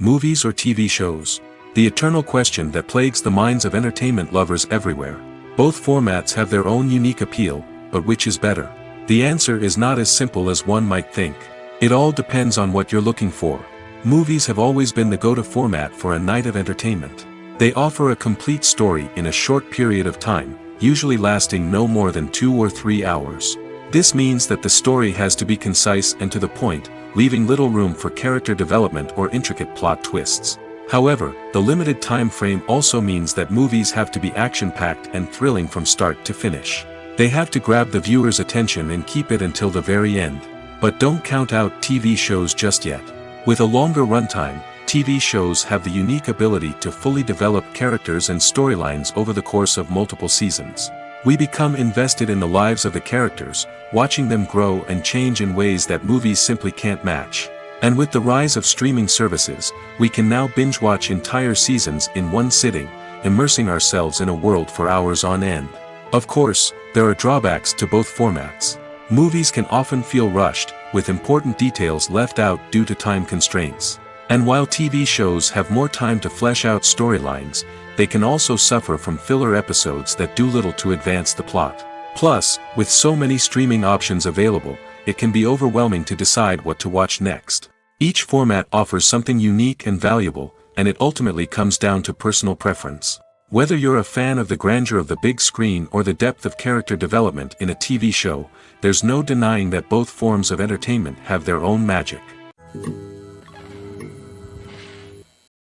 Movies or TV shows? The eternal question that plagues the minds of entertainment lovers everywhere. Both formats have their own unique appeal, but which is better? The answer is not as simple as one might think. It all depends on what you're looking for. Movies have always been the go-to format for a night of entertainment. They offer a complete story in a short period of time, usually lasting no more than 2 or 3 hours. This means that the story has to be concise and to the point, leaving little room for character development or intricate plot twists. However, the limited time frame also means that movies have to be action-packed and thrilling from start to finish. They have to grab the viewer's attention and keep it until the very end. But don't count out TV shows just yet. With a longer runtime, TV shows have the unique ability to fully develop characters and storylines over the course of multiple seasons. We become invested in the lives of the characters, watching them grow and change in ways that movies simply can't match. And with the rise of streaming services, we can now binge-watch entire seasons in one sitting, immersing ourselves in a world for hours on end. Of course, there are drawbacks to both formats. Movies can often feel rushed, with important details left out due to time constraints. And while TV shows have more time to flesh out storylines, they can also suffer from filler episodes that do little to advance the plot. Plus, with so many streaming options available, it can be overwhelming to decide what to watch next. Each format offers something unique and valuable, and it ultimately comes down to personal preference. Whether you're a fan of the grandeur of the big screen or the depth of character development in a TV show, there's no denying that both forms of entertainment have their own magic.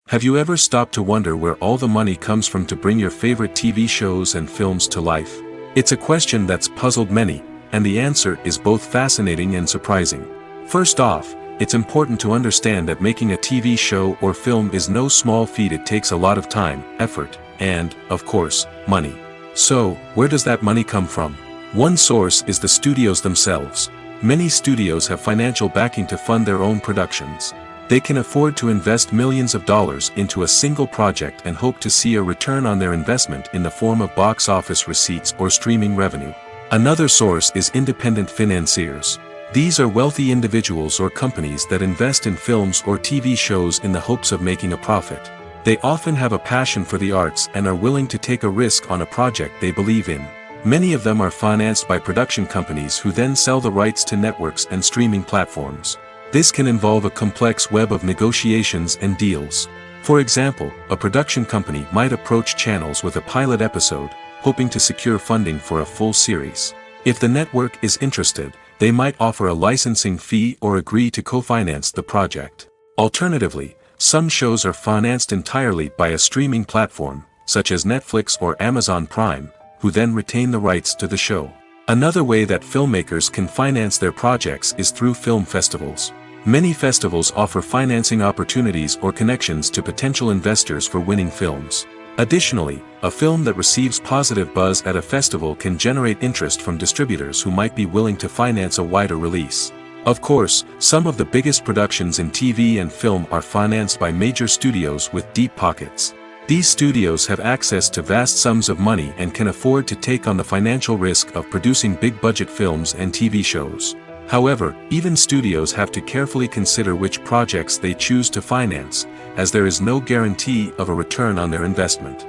Have you ever stopped to wonder where all the money comes from to bring your favorite TV shows and films to life? It's a question that's puzzled many, and the answer is both fascinating and surprising. First off, it's important to understand that making a TV show or film is no small feat. It takes a lot of time, effort, and, of course, money. So, where does that money come from? One source is the studios themselves. Many studios have financial backing to fund their own productions. They can afford to invest millions of dollars into a single project and hope to see a return on their investment in the form of box office receipts or streaming revenue. Another source is independent financiers. These are wealthy individuals or companies that invest in films or TV shows in the hopes of making a profit. They often have a passion for the arts and are willing to take a risk on a project they believe in. Many of them are financed by production companies who then sell the rights to networks and streaming platforms. This can involve a complex web of negotiations and deals. For example, a production company might approach channels with a pilot episode, hoping to secure funding for a full series. If the network is interested, they might offer a licensing fee or agree to co-finance the project. Alternatively, some shows are financed entirely by a streaming platform, such as Netflix or Amazon Prime, who then retain the rights to the show. Another way that filmmakers can finance their projects is through film festivals. Many festivals offer financing opportunities or connections to potential investors for winning films. Additionally, a film that receives positive buzz at a festival can generate interest from distributors who might be willing to finance a wider release. Of course, some of the biggest productions in TV and film are financed by major studios with deep pockets. These studios have access to vast sums of money and can afford to take on the financial risk of producing big-budget films and TV shows. However, even studios have to carefully consider which projects they choose to finance, as there is no guarantee of a return on their investment.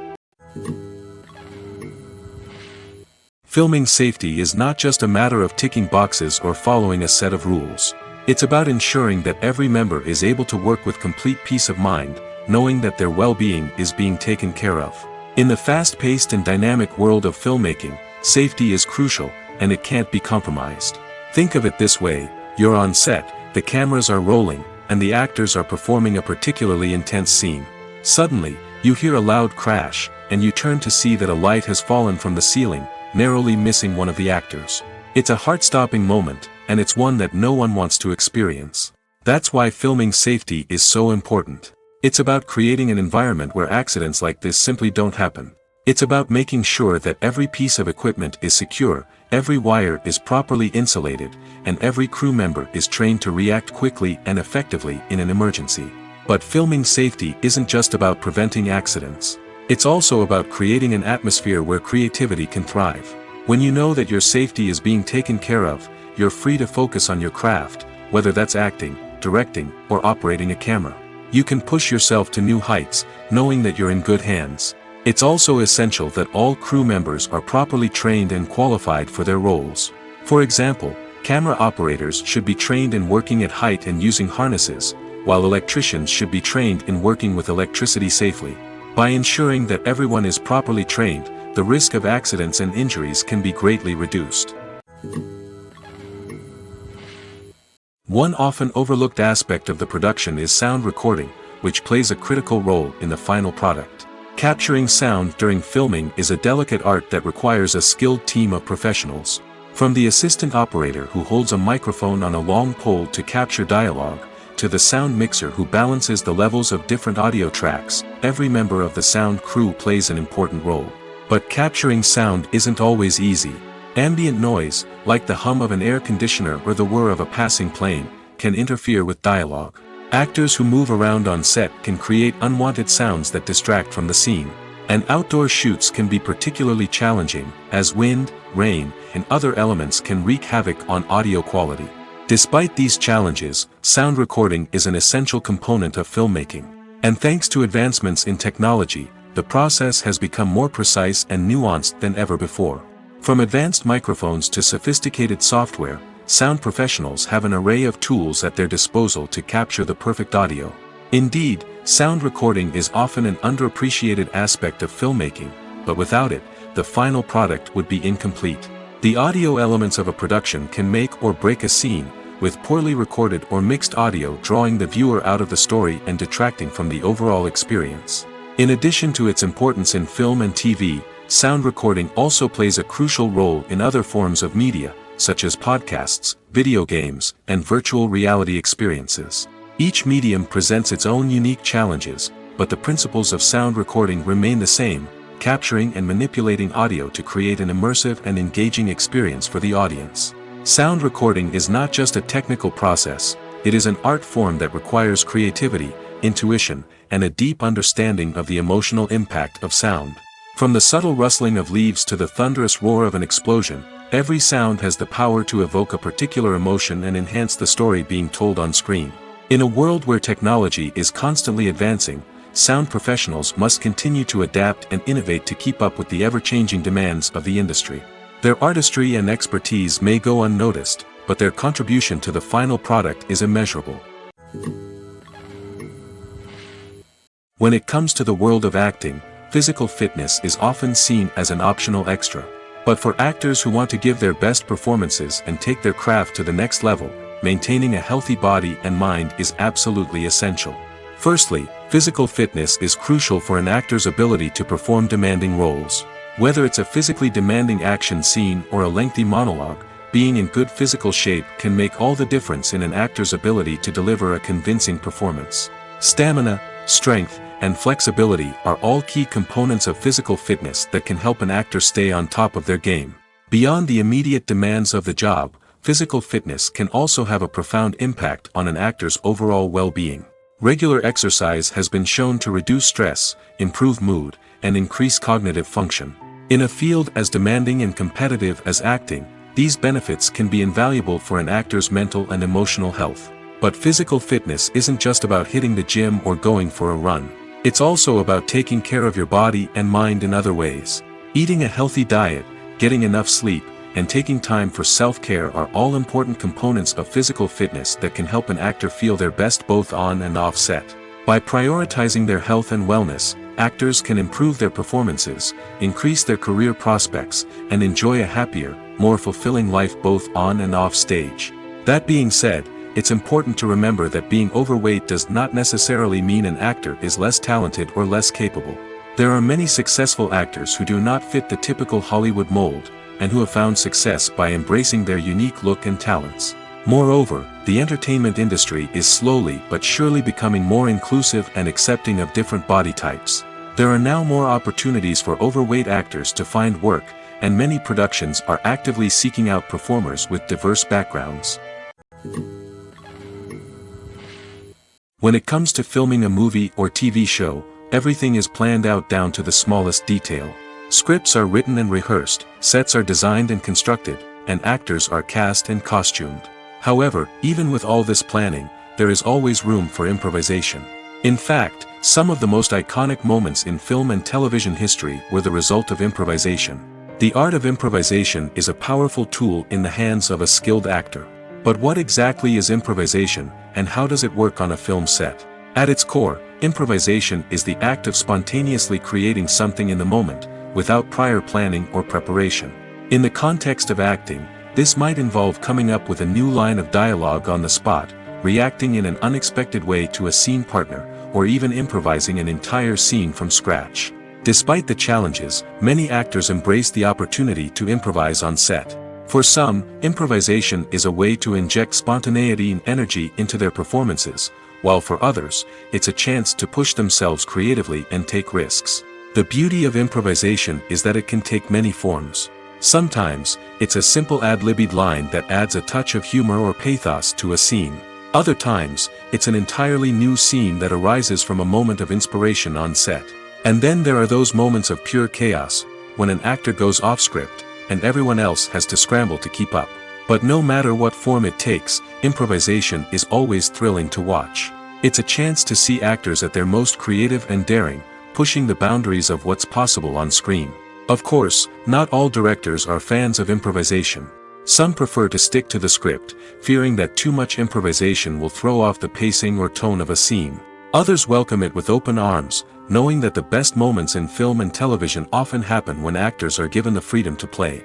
Filming safety is not just a matter of ticking boxes or following a set of rules. It's about ensuring that every member is able to work with complete peace of mind, knowing that their well-being is being taken care of. In the fast-paced and dynamic world of filmmaking, safety is crucial, and it can't be compromised. Think of it this way: you're on set, the cameras are rolling, and the actors are performing a particularly intense scene. Suddenly, you hear a loud crash, and you turn to see that a light has fallen from the ceiling, narrowly missing one of the actors. It's a heart-stopping moment, and it's one that no one wants to experience. That's why filming safety is so important. It's about creating an environment where accidents like this simply don't happen. It's about making sure that every piece of equipment is secure, every wire is properly insulated, and every crew member is trained to react quickly and effectively in an emergency. But filming safety isn't just about preventing accidents. It's also about creating an atmosphere where creativity can thrive. When you know that your safety is being taken care of, you're free to focus on your craft, whether that's acting, directing, or operating a camera. You can push yourself to new heights, knowing that you're in good hands. It's also essential that all crew members are properly trained and qualified for their roles. For example, camera operators should be trained in working at height and using harnesses, while electricians should be trained in working with electricity safely. By ensuring that everyone is properly trained, the risk of accidents and injuries can be greatly reduced. One often overlooked aspect of the production is sound recording, which plays a critical role in the final product. Capturing sound during filming is a delicate art that requires a skilled team of professionals. From the assistant operator who holds a microphone on a long pole to capture dialogue, to the sound mixer who balances the levels of different audio tracks, every member of the sound crew plays an important role. But capturing sound isn't always easy. Ambient noise, like the hum of an air conditioner or the whir of a passing plane, can interfere with dialogue. Actors who move around on set can create unwanted sounds that distract from the scene. And outdoor shoots can be particularly challenging, as wind, rain, and other elements can wreak havoc on audio quality. Despite these challenges, sound recording is an essential component of filmmaking. And thanks to advancements in technology, the process has become more precise and nuanced than ever before. From advanced microphones to sophisticated software, sound professionals have an array of tools at their disposal to capture the perfect audio. Indeed, sound recording is often an underappreciated aspect of filmmaking, but without it, the final product would be incomplete. The audio elements of a production can make or break a scene, with poorly recorded or mixed audio drawing the viewer out of the story and detracting from the overall experience. In addition to its importance in film and TV, sound recording also plays a crucial role in other forms of media, such as podcasts, video games, and virtual reality experiences. Each medium presents its own unique challenges, but the principles of sound recording remain the same: capturing and manipulating audio to create an immersive and engaging experience for the audience. Sound recording is not just a technical process, it is an art form that requires creativity, intuition, and a deep understanding of the emotional impact of sound. From the subtle rustling of leaves to the thunderous roar of an explosion, every sound has the power to evoke a particular emotion and enhance the story being told on screen. In a world where technology is constantly advancing, sound professionals must continue to adapt and innovate to keep up with the ever-changing demands of the industry. Their artistry and expertise may go unnoticed, but their contribution to the final product is immeasurable. When it comes to the world of acting, physical fitness is often seen as an optional extra. But for actors who want to give their best performances and take their craft to the next level, maintaining a healthy body and mind is absolutely essential. Firstly, physical fitness is crucial for an actor's ability to perform demanding roles. Whether it's a physically demanding action scene or a lengthy monologue, being in good physical shape can make all the difference in an actor's ability to deliver a convincing performance. Stamina, strength, and flexibility are all key components of physical fitness that can help an actor stay on top of their game. Beyond the immediate demands of the job, physical fitness can also have a profound impact on an actor's overall well-being. Regular exercise has been shown to reduce stress, improve mood, and increase cognitive function. In a field as demanding and competitive as acting, these benefits can be invaluable for an actor's mental and emotional health. But physical fitness isn't just about hitting the gym or going for a run. It's also about taking care of your body and mind in other ways. Eating a healthy diet, getting enough sleep, and taking time for self-care are all important components of physical fitness that can help an actor feel their best both on and off set. By prioritizing their health and wellness, actors can improve their performances, increase their career prospects, and enjoy a happier, more fulfilling life both on and off stage. That being said, it's important to remember that being overweight does not necessarily mean an actor is less talented or less capable. There are many successful actors who do not fit the typical Hollywood mold, and who have found success by embracing their unique look and talents. Moreover, the entertainment industry is slowly but surely becoming more inclusive and accepting of different body types. There are now more opportunities for overweight actors to find work, and many productions are actively seeking out performers with diverse backgrounds. When it comes to filming a movie or TV show, everything is planned out down to the smallest detail. Scripts are written and rehearsed, sets are designed and constructed, and actors are cast and costumed. However, even with all this planning, there is always room for improvisation. In fact, some of the most iconic moments in film and television history were the result of improvisation. The art of improvisation is a powerful tool in the hands of a skilled actor. But what exactly is improvisation, and how does it work on a film set? At its core, improvisation is the act of spontaneously creating something in the moment, without prior planning or preparation. In the context of acting, this might involve coming up with a new line of dialogue on the spot, reacting in an unexpected way to a scene partner, or even improvising an entire scene from scratch. Despite the challenges, many actors embrace the opportunity to improvise on set. For some, improvisation is a way to inject spontaneity and energy into their performances, while for others, it's a chance to push themselves creatively and take risks. The beauty of improvisation is that it can take many forms. Sometimes, it's a simple ad-libbed line that adds a touch of humor or pathos to a scene. Other times, it's an entirely new scene that arises from a moment of inspiration on set. And then there are those moments of pure chaos, when an actor goes off script, and everyone else has to scramble to keep up. But no matter what form it takes, improvisation is always thrilling to watch. It's a chance to see actors at their most creative and daring, pushing the boundaries of what's possible on screen. Of course, not all directors are fans of improvisation. Some prefer to stick to the script, fearing that too much improvisation will throw off the pacing or tone of a scene. Others welcome it with open arms, knowing that the best moments in film and television often happen when actors are given the freedom to play.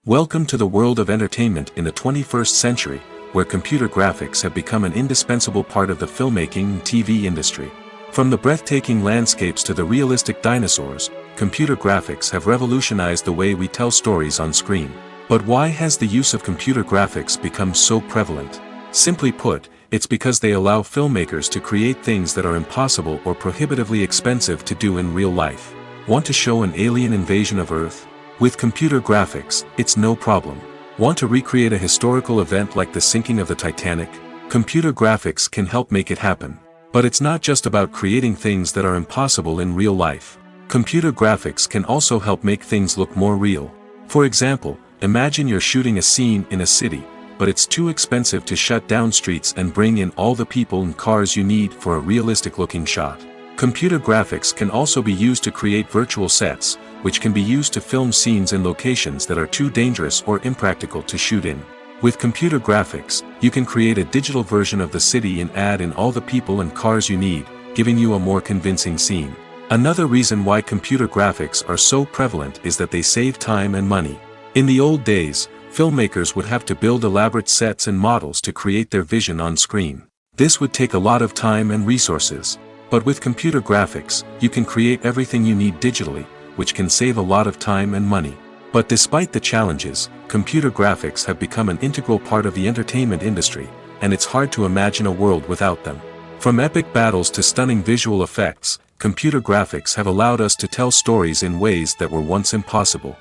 Welcome to the world of entertainment in the 21st century, where computer graphics have become an indispensable part of the filmmaking and TV industry. From the breathtaking landscapes to the realistic dinosaurs, computer graphics have revolutionized the way we tell stories on screen. But why has the use of computer graphics become so prevalent? Simply put, it's because they allow filmmakers to create things that are impossible or prohibitively expensive to do in real life. Want to show an alien invasion of Earth? With computer graphics, it's no problem. Want to recreate a historical event like the sinking of the Titanic? Computer graphics can help make it happen. But it's not just about creating things that are impossible in real life. Computer graphics can also help make things look more real. For example, imagine you're shooting a scene in a city, but it's too expensive to shut down streets and bring in all the people and cars you need for a realistic-looking shot. Computer graphics can also be used to create virtual sets, which can be used to film scenes in locations that are too dangerous or impractical to shoot in. With computer graphics, you can create a digital version of the city and add in all the people and cars you need, giving you a more convincing scene. Another reason why computer graphics are so prevalent is that they save time and money. In the old days, filmmakers would have to build elaborate sets and models to create their vision on screen. This would take a lot of time and resources. But with computer graphics, you can create everything you need digitally, which can save a lot of time and money. But despite the challenges, computer graphics have become an integral part of the entertainment industry, and it's hard to imagine a world without them. From epic battles to stunning visual effects, computer graphics have allowed us to tell stories in ways that were once impossible.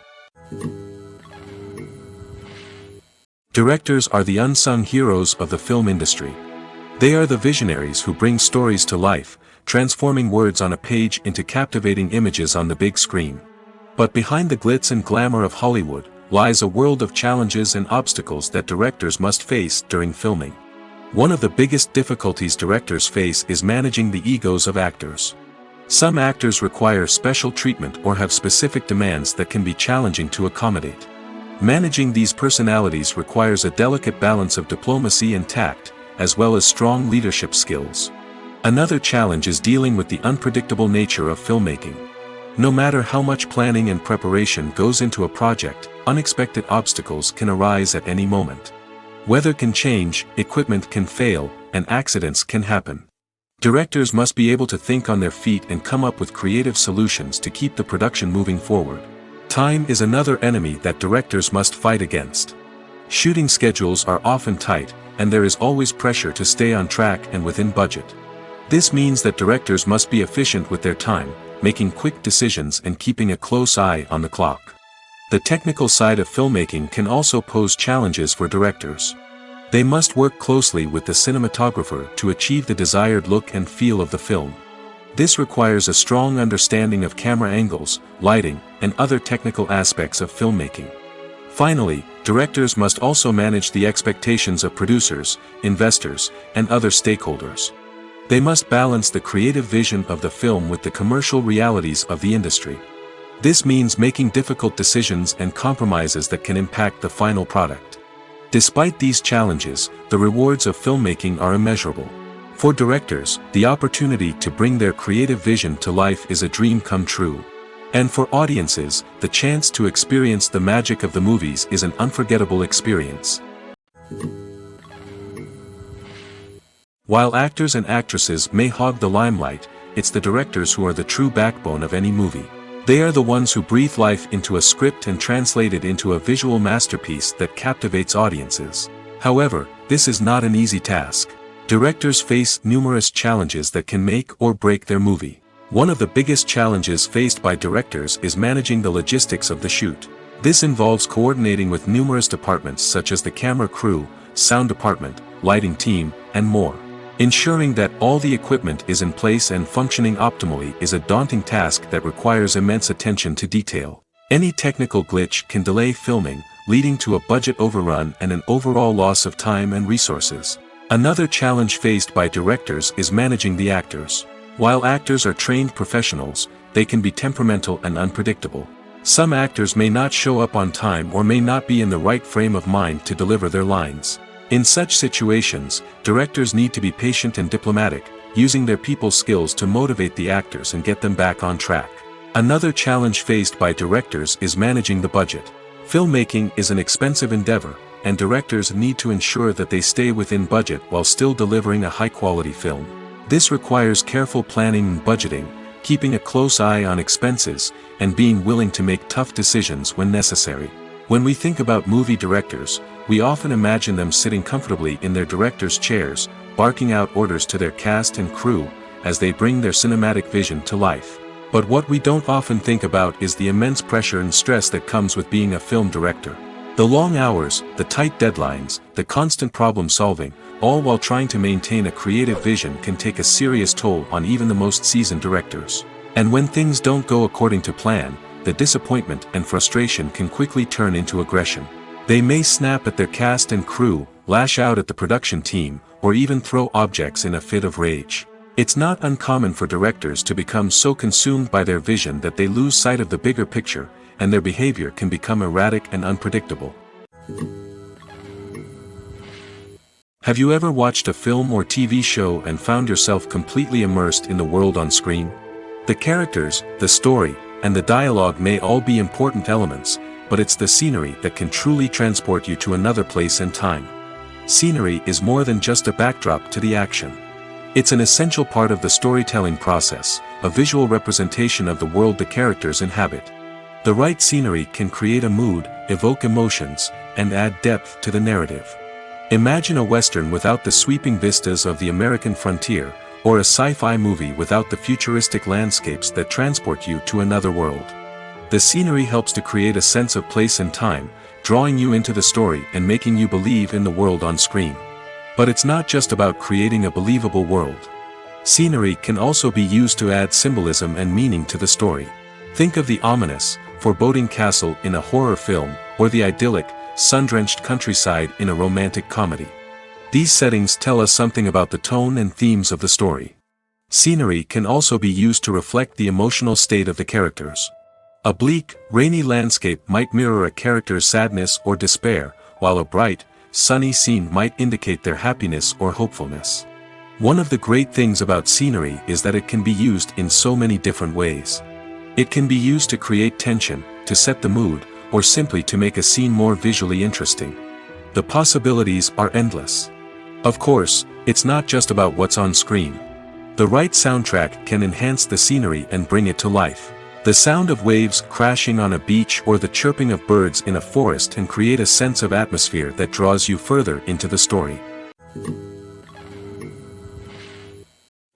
Directors are the unsung heroes of the film industry. They are the visionaries who bring stories to life, transforming words on a page into captivating images on the big screen. But behind the glitz and glamour of Hollywood, lies a world of challenges and obstacles that directors must face during filming. One of the biggest difficulties directors face is managing the egos of actors. Some actors require special treatment or have specific demands that can be challenging to accommodate. Managing these personalities requires a delicate balance of diplomacy and tact, as well as strong leadership skills. Another challenge is dealing with the unpredictable nature of filmmaking. No matter how much planning and preparation goes into a project, unexpected obstacles can arise at any moment. Weather can change, equipment can fail, and accidents can happen. Directors must be able to think on their feet and come up with creative solutions to keep the production moving forward. Time is another enemy that directors must fight against. Shooting schedules are often tight, and there is always pressure to stay on track and within budget. This means that directors must be efficient with their time, making quick decisions and keeping a close eye on the clock. The technical side of filmmaking can also pose challenges for directors. They must work closely with the cinematographer to achieve the desired look and feel of the film. This requires a strong understanding of camera angles, lighting, and other technical aspects of filmmaking. Finally, directors must also manage the expectations of producers, investors, and other stakeholders. They must balance the creative vision of the film with the commercial realities of the industry. This means making difficult decisions and compromises that can impact the final product. Despite these challenges, the rewards of filmmaking are immeasurable. For directors, the opportunity to bring their creative vision to life is a dream come true. And for audiences, the chance to experience the magic of the movies is an unforgettable experience. While actors and actresses may hog the limelight, it's the directors who are the true backbone of any movie. They are the ones who breathe life into a script and translate it into a visual masterpiece that captivates audiences. However, this is not an easy task. Directors face numerous challenges that can make or break their movie. One of the biggest challenges faced by directors is managing the logistics of the shoot. This involves coordinating with numerous departments such as the camera crew, sound department, lighting team, and more. Ensuring that all the equipment is in place and functioning optimally is a daunting task that requires immense attention to detail. Any technical glitch can delay filming, leading to a budget overrun and an overall loss of time and resources. Another challenge faced by directors is managing the actors. While actors are trained professionals, they can be temperamental and unpredictable. Some actors may not show up on time or may not be in the right frame of mind to deliver their lines. In such situations, directors need to be patient and diplomatic, using their people skills to motivate the actors and get them back on track. Another challenge faced by directors is managing the budget. Filmmaking is an expensive endeavor, and directors need to ensure that they stay within budget while still delivering a high-quality film. This requires careful planning and budgeting, keeping a close eye on expenses, and being willing to make tough decisions when necessary. When we think about movie directors, we often imagine them sitting comfortably in their director's chairs, barking out orders to their cast and crew, as they bring their cinematic vision to life. But what we don't often think about is the immense pressure and stress that comes with being a film director. The long hours, the tight deadlines, the constant problem solving, all while trying to maintain a creative vision can take a serious toll on even the most seasoned directors. And when things don't go according to plan, the disappointment and frustration can quickly turn into aggression. They may snap at their cast and crew, lash out at the production team, or even throw objects in a fit of rage. It's not uncommon for directors to become so consumed by their vision that they lose sight of the bigger picture, and their behavior can become erratic and unpredictable. Have you ever watched a film or TV show and found yourself completely immersed in the world on screen? The characters, the story, and the dialogue may all be important elements, but it's the scenery that can truly transport you to another place and time. Scenery is more than just a backdrop to the action. It's an essential part of the storytelling process, a visual representation of the world the characters inhabit. The right scenery can create a mood, evoke emotions, and add depth to the narrative. Imagine a Western without the sweeping vistas of the American frontier, or a sci-fi movie without the futuristic landscapes that transport you to another world. The scenery helps to create a sense of place and time, drawing you into the story and making you believe in the world on screen. But it's not just about creating a believable world. Scenery can also be used to add symbolism and meaning to the story. Think of the ominous, foreboding castle in a horror film, or the idyllic, sun-drenched countryside in a romantic comedy. These settings tell us something about the tone and themes of the story. Scenery can also be used to reflect the emotional state of the characters. A bleak, rainy landscape might mirror a character's sadness or despair, while a bright, sunny scene might indicate their happiness or hopefulness. One of the great things about scenery is that it can be used in so many different ways. It can be used to create tension, to set the mood, or simply to make a scene more visually interesting. The possibilities are endless. Of course, it's not just about what's on screen. The right soundtrack can enhance the scenery and bring it to life. The sound of waves crashing on a beach or the chirping of birds in a forest can create a sense of atmosphere that draws you further into the story.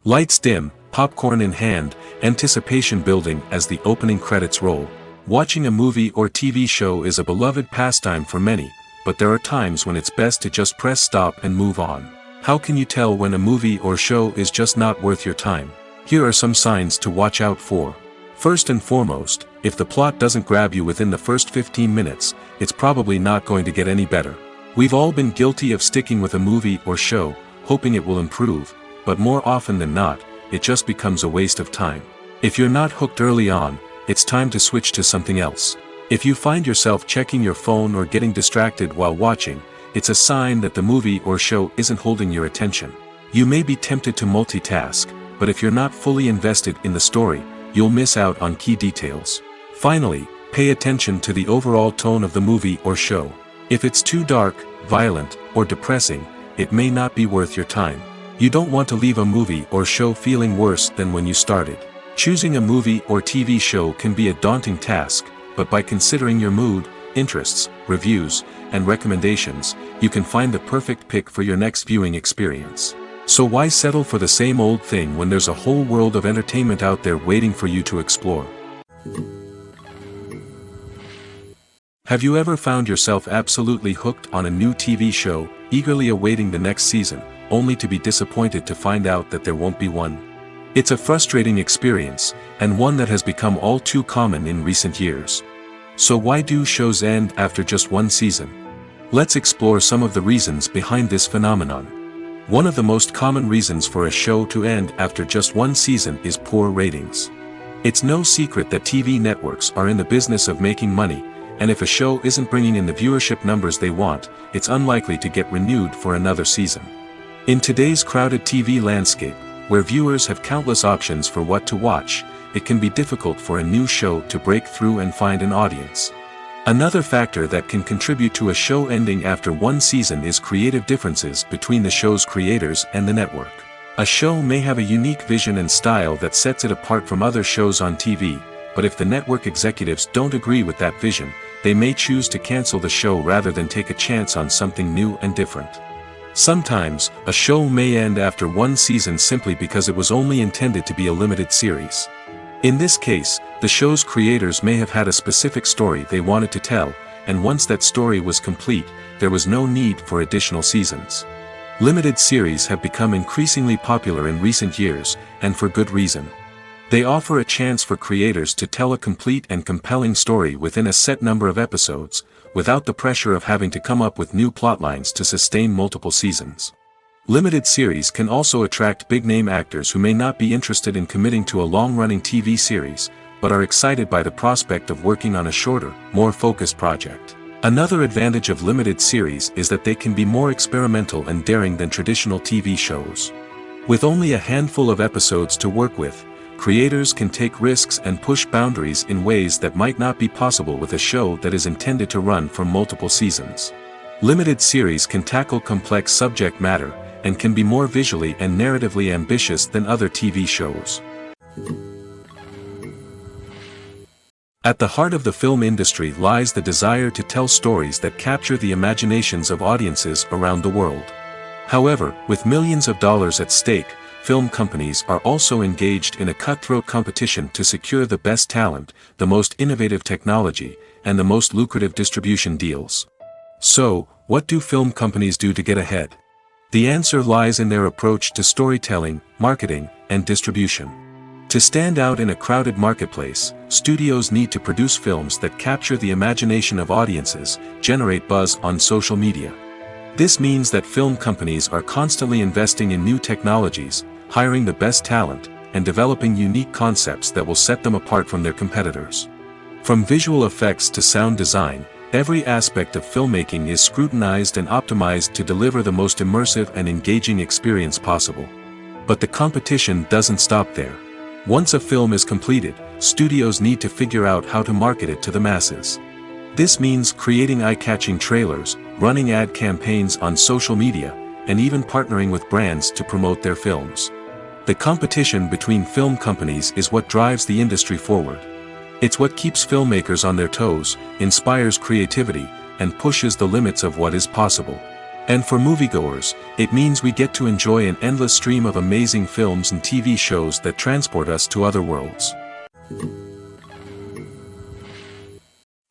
Lights dim, popcorn in hand, anticipation building as the opening credits roll. Watching a movie or TV show is a beloved pastime for many, but there are times when it's best to just press stop and move on. How can you tell when a movie or show is just not worth your time? Here are some signs to watch out for. First and foremost, if the plot doesn't grab you within the first 15 minutes, it's probably not going to get any better. We've all been guilty of sticking with a movie or show, hoping it will improve, but more often than not, it just becomes a waste of time. If you're not hooked early on, it's time to switch to something else. If you find yourself checking your phone or getting distracted while watching, it's a sign that the movie or show isn't holding your attention. You may be tempted to multitask, but if you're not fully invested in the story, you'll miss out on key details. Finally, pay attention to the overall tone of the movie or show. If it's too dark, violent, or depressing, it may not be worth your time. You don't want to leave a movie or show feeling worse than when you started. Choosing a movie or TV show can be a daunting task, but by considering your mood, interests, reviews, and recommendations, you can find the perfect pick for your next viewing experience. So why settle for the same old thing when there's a whole world of entertainment out there waiting for you to explore? Have you ever found yourself absolutely hooked on a new TV show, eagerly awaiting the next season, only to be disappointed to find out that there won't be one? It's a frustrating experience, and one that has become all too common in recent years. So why do shows end after just one season? Let's explore some of the reasons behind this phenomenon. One of the most common reasons for a show to end after just one season is poor ratings. It's no secret that TV networks are in the business of making money, and if a show isn't bringing in the viewership numbers they want, it's unlikely to get renewed for another season. In today's crowded TV landscape, where viewers have countless options for what to watch, it can be difficult for a new show to break through and find an audience. Another factor that can contribute to a show ending after one season is creative differences between the show's creators and the network. A show may have a unique vision and style that sets it apart from other shows on TV, but if the network executives don't agree with that vision, they may choose to cancel the show rather than take a chance on something new and different. Sometimes, a show may end after one season simply because it was only intended to be a limited series. In this case, the show's creators may have had a specific story they wanted to tell, and once that story was complete, there was no need for additional seasons. Limited series have become increasingly popular in recent years, and for good reason. They offer a chance for creators to tell a complete and compelling story within a set number of episodes, without the pressure of having to come up with new plotlines to sustain multiple seasons. Limited series can also attract big-name actors who may not be interested in committing to a long-running TV series, but are excited by the prospect of working on a shorter, more focused project. Another advantage of limited series is that they can be more experimental and daring than traditional TV shows. With only a handful of episodes to work with, creators can take risks and push boundaries in ways that might not be possible with a show that is intended to run for multiple seasons. Limited series can tackle complex subject matter, and can be more visually and narratively ambitious than other TV shows. At the heart of the film industry lies the desire to tell stories that capture the imaginations of audiences around the world. However, with millions of dollars at stake, film companies are also engaged in a cutthroat competition to secure the best talent, the most innovative technology, and the most lucrative distribution deals. So, what do film companies do to get ahead? The answer lies in their approach to storytelling, marketing, and distribution. To stand out in a crowded marketplace, studios need to produce films that capture the imagination of audiences, generate buzz on social media. This means that film companies are constantly investing in new technologies, hiring the best talent, and developing unique concepts that will set them apart from their competitors. From visual effects to sound design, every aspect of filmmaking is scrutinized and optimized to deliver the most immersive and engaging experience possible. But the competition doesn't stop there. Once a film is completed, studios need to figure out how to market it to the masses. This means creating eye-catching trailers, running ad campaigns on social media, and even partnering with brands to promote their films. The competition between film companies is what drives the industry forward. It's what keeps filmmakers on their toes, inspires creativity, and pushes the limits of what is possible. And for moviegoers, it means we get to enjoy an endless stream of amazing films and TV shows that transport us to other worlds.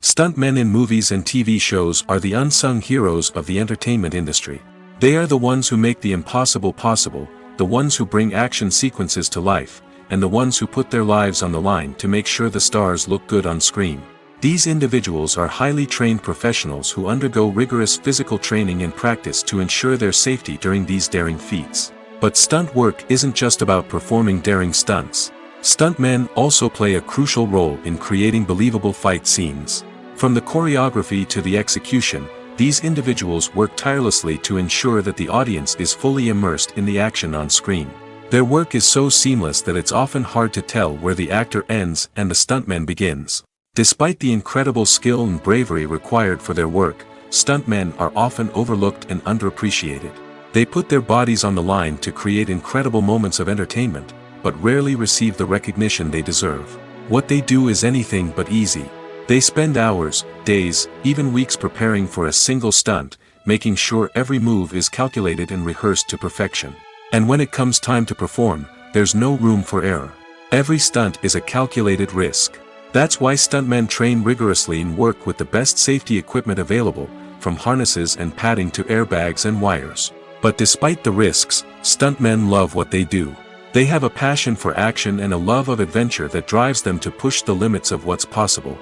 Stuntmen in movies and TV shows are the unsung heroes of the entertainment industry. They are the ones who make the impossible possible, the ones who bring action sequences to life, and the ones who put their lives on the line to make sure the stars look good on screen. These individuals are highly trained professionals who undergo rigorous physical training and practice to ensure their safety during these daring feats. But stunt work isn't just about performing daring stunts. Stuntmen also play a crucial role in creating believable fight scenes. From the choreography to the execution, these individuals work tirelessly to ensure that the audience is fully immersed in the action on screen. Their work is so seamless that it's often hard to tell where the actor ends and the stuntman begins. Despite the incredible skill and bravery required for their work, stuntmen are often overlooked and underappreciated. They put their bodies on the line to create incredible moments of entertainment, but rarely receive the recognition they deserve. What they do is anything but easy. They spend hours, days, even weeks preparing for a single stunt, making sure every move is calculated and rehearsed to perfection. And when it comes time to perform, there's no room for error. Every stunt is a calculated risk. That's why stuntmen train rigorously and work with the best safety equipment available, from harnesses and padding to airbags and wires. But despite the risks, stuntmen love what they do. They have a passion for action and a love of adventure that drives them to push the limits of what's possible.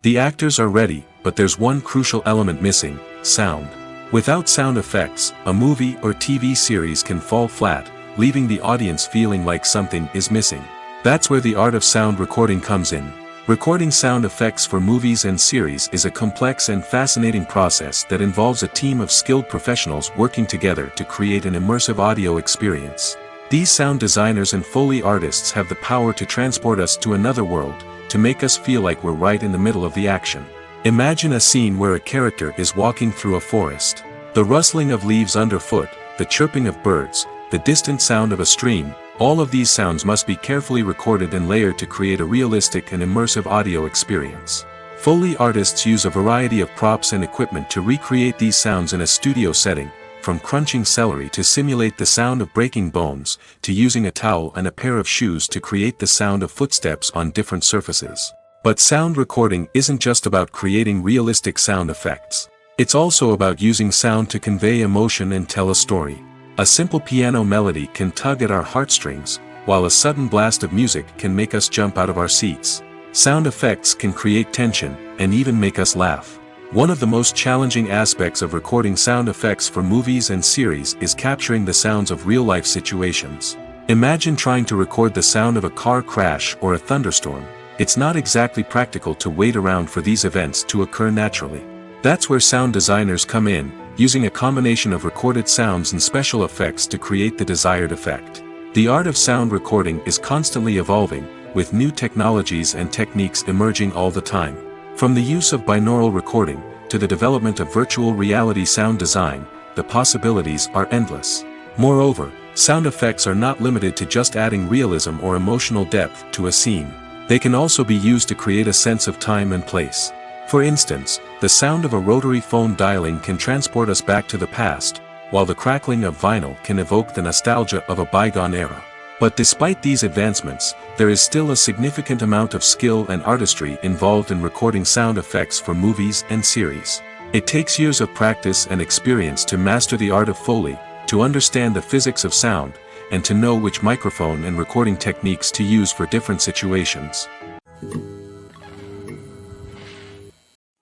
The actors are ready, but there's one crucial element missing: sound. Without sound effects, a movie or TV series can fall flat, leaving the audience feeling like something is missing. That's where the art of sound recording comes in. Recording sound effects for movies and series is a complex and fascinating process that involves a team of skilled professionals working together to create an immersive audio experience. These sound designers and Foley artists have the power to transport us to another world, to make us feel like we're right in the middle of the action. Imagine a scene where a character is walking through a forest. The rustling of leaves underfoot, the chirping of birds, the distant sound of a stream, all of these sounds must be carefully recorded and layered to create a realistic and immersive audio experience. Foley artists use a variety of props and equipment to recreate these sounds in a studio setting, from crunching celery to simulate the sound of breaking bones, to using a towel and a pair of shoes to create the sound of footsteps on different surfaces. But sound recording isn't just about creating realistic sound effects. It's also about using sound to convey emotion and tell a story. A simple piano melody can tug at our heartstrings, while a sudden blast of music can make us jump out of our seats. Sound effects can create tension, and even make us laugh. One of the most challenging aspects of recording sound effects for movies and series is capturing the sounds of real-life situations. Imagine trying to record the sound of a car crash or a thunderstorm. It's not exactly practical to wait around for these events to occur naturally. That's where sound designers come in, using a combination of recorded sounds and special effects to create the desired effect. The art of sound recording is constantly evolving, with new technologies and techniques emerging all the time. From the use of binaural recording, to the development of virtual reality sound design, the possibilities are endless. Moreover, sound effects are not limited to just adding realism or emotional depth to a scene. They can also be used to create a sense of time and place. For instance, the sound of a rotary phone dialing can transport us back to the past, while the crackling of vinyl can evoke the nostalgia of a bygone era. But despite these advancements, there is still a significant amount of skill and artistry involved in recording sound effects for movies and series. It takes years of practice and experience to master the art of Foley, to understand the physics of sound, and to know which microphone and recording techniques to use for different situations.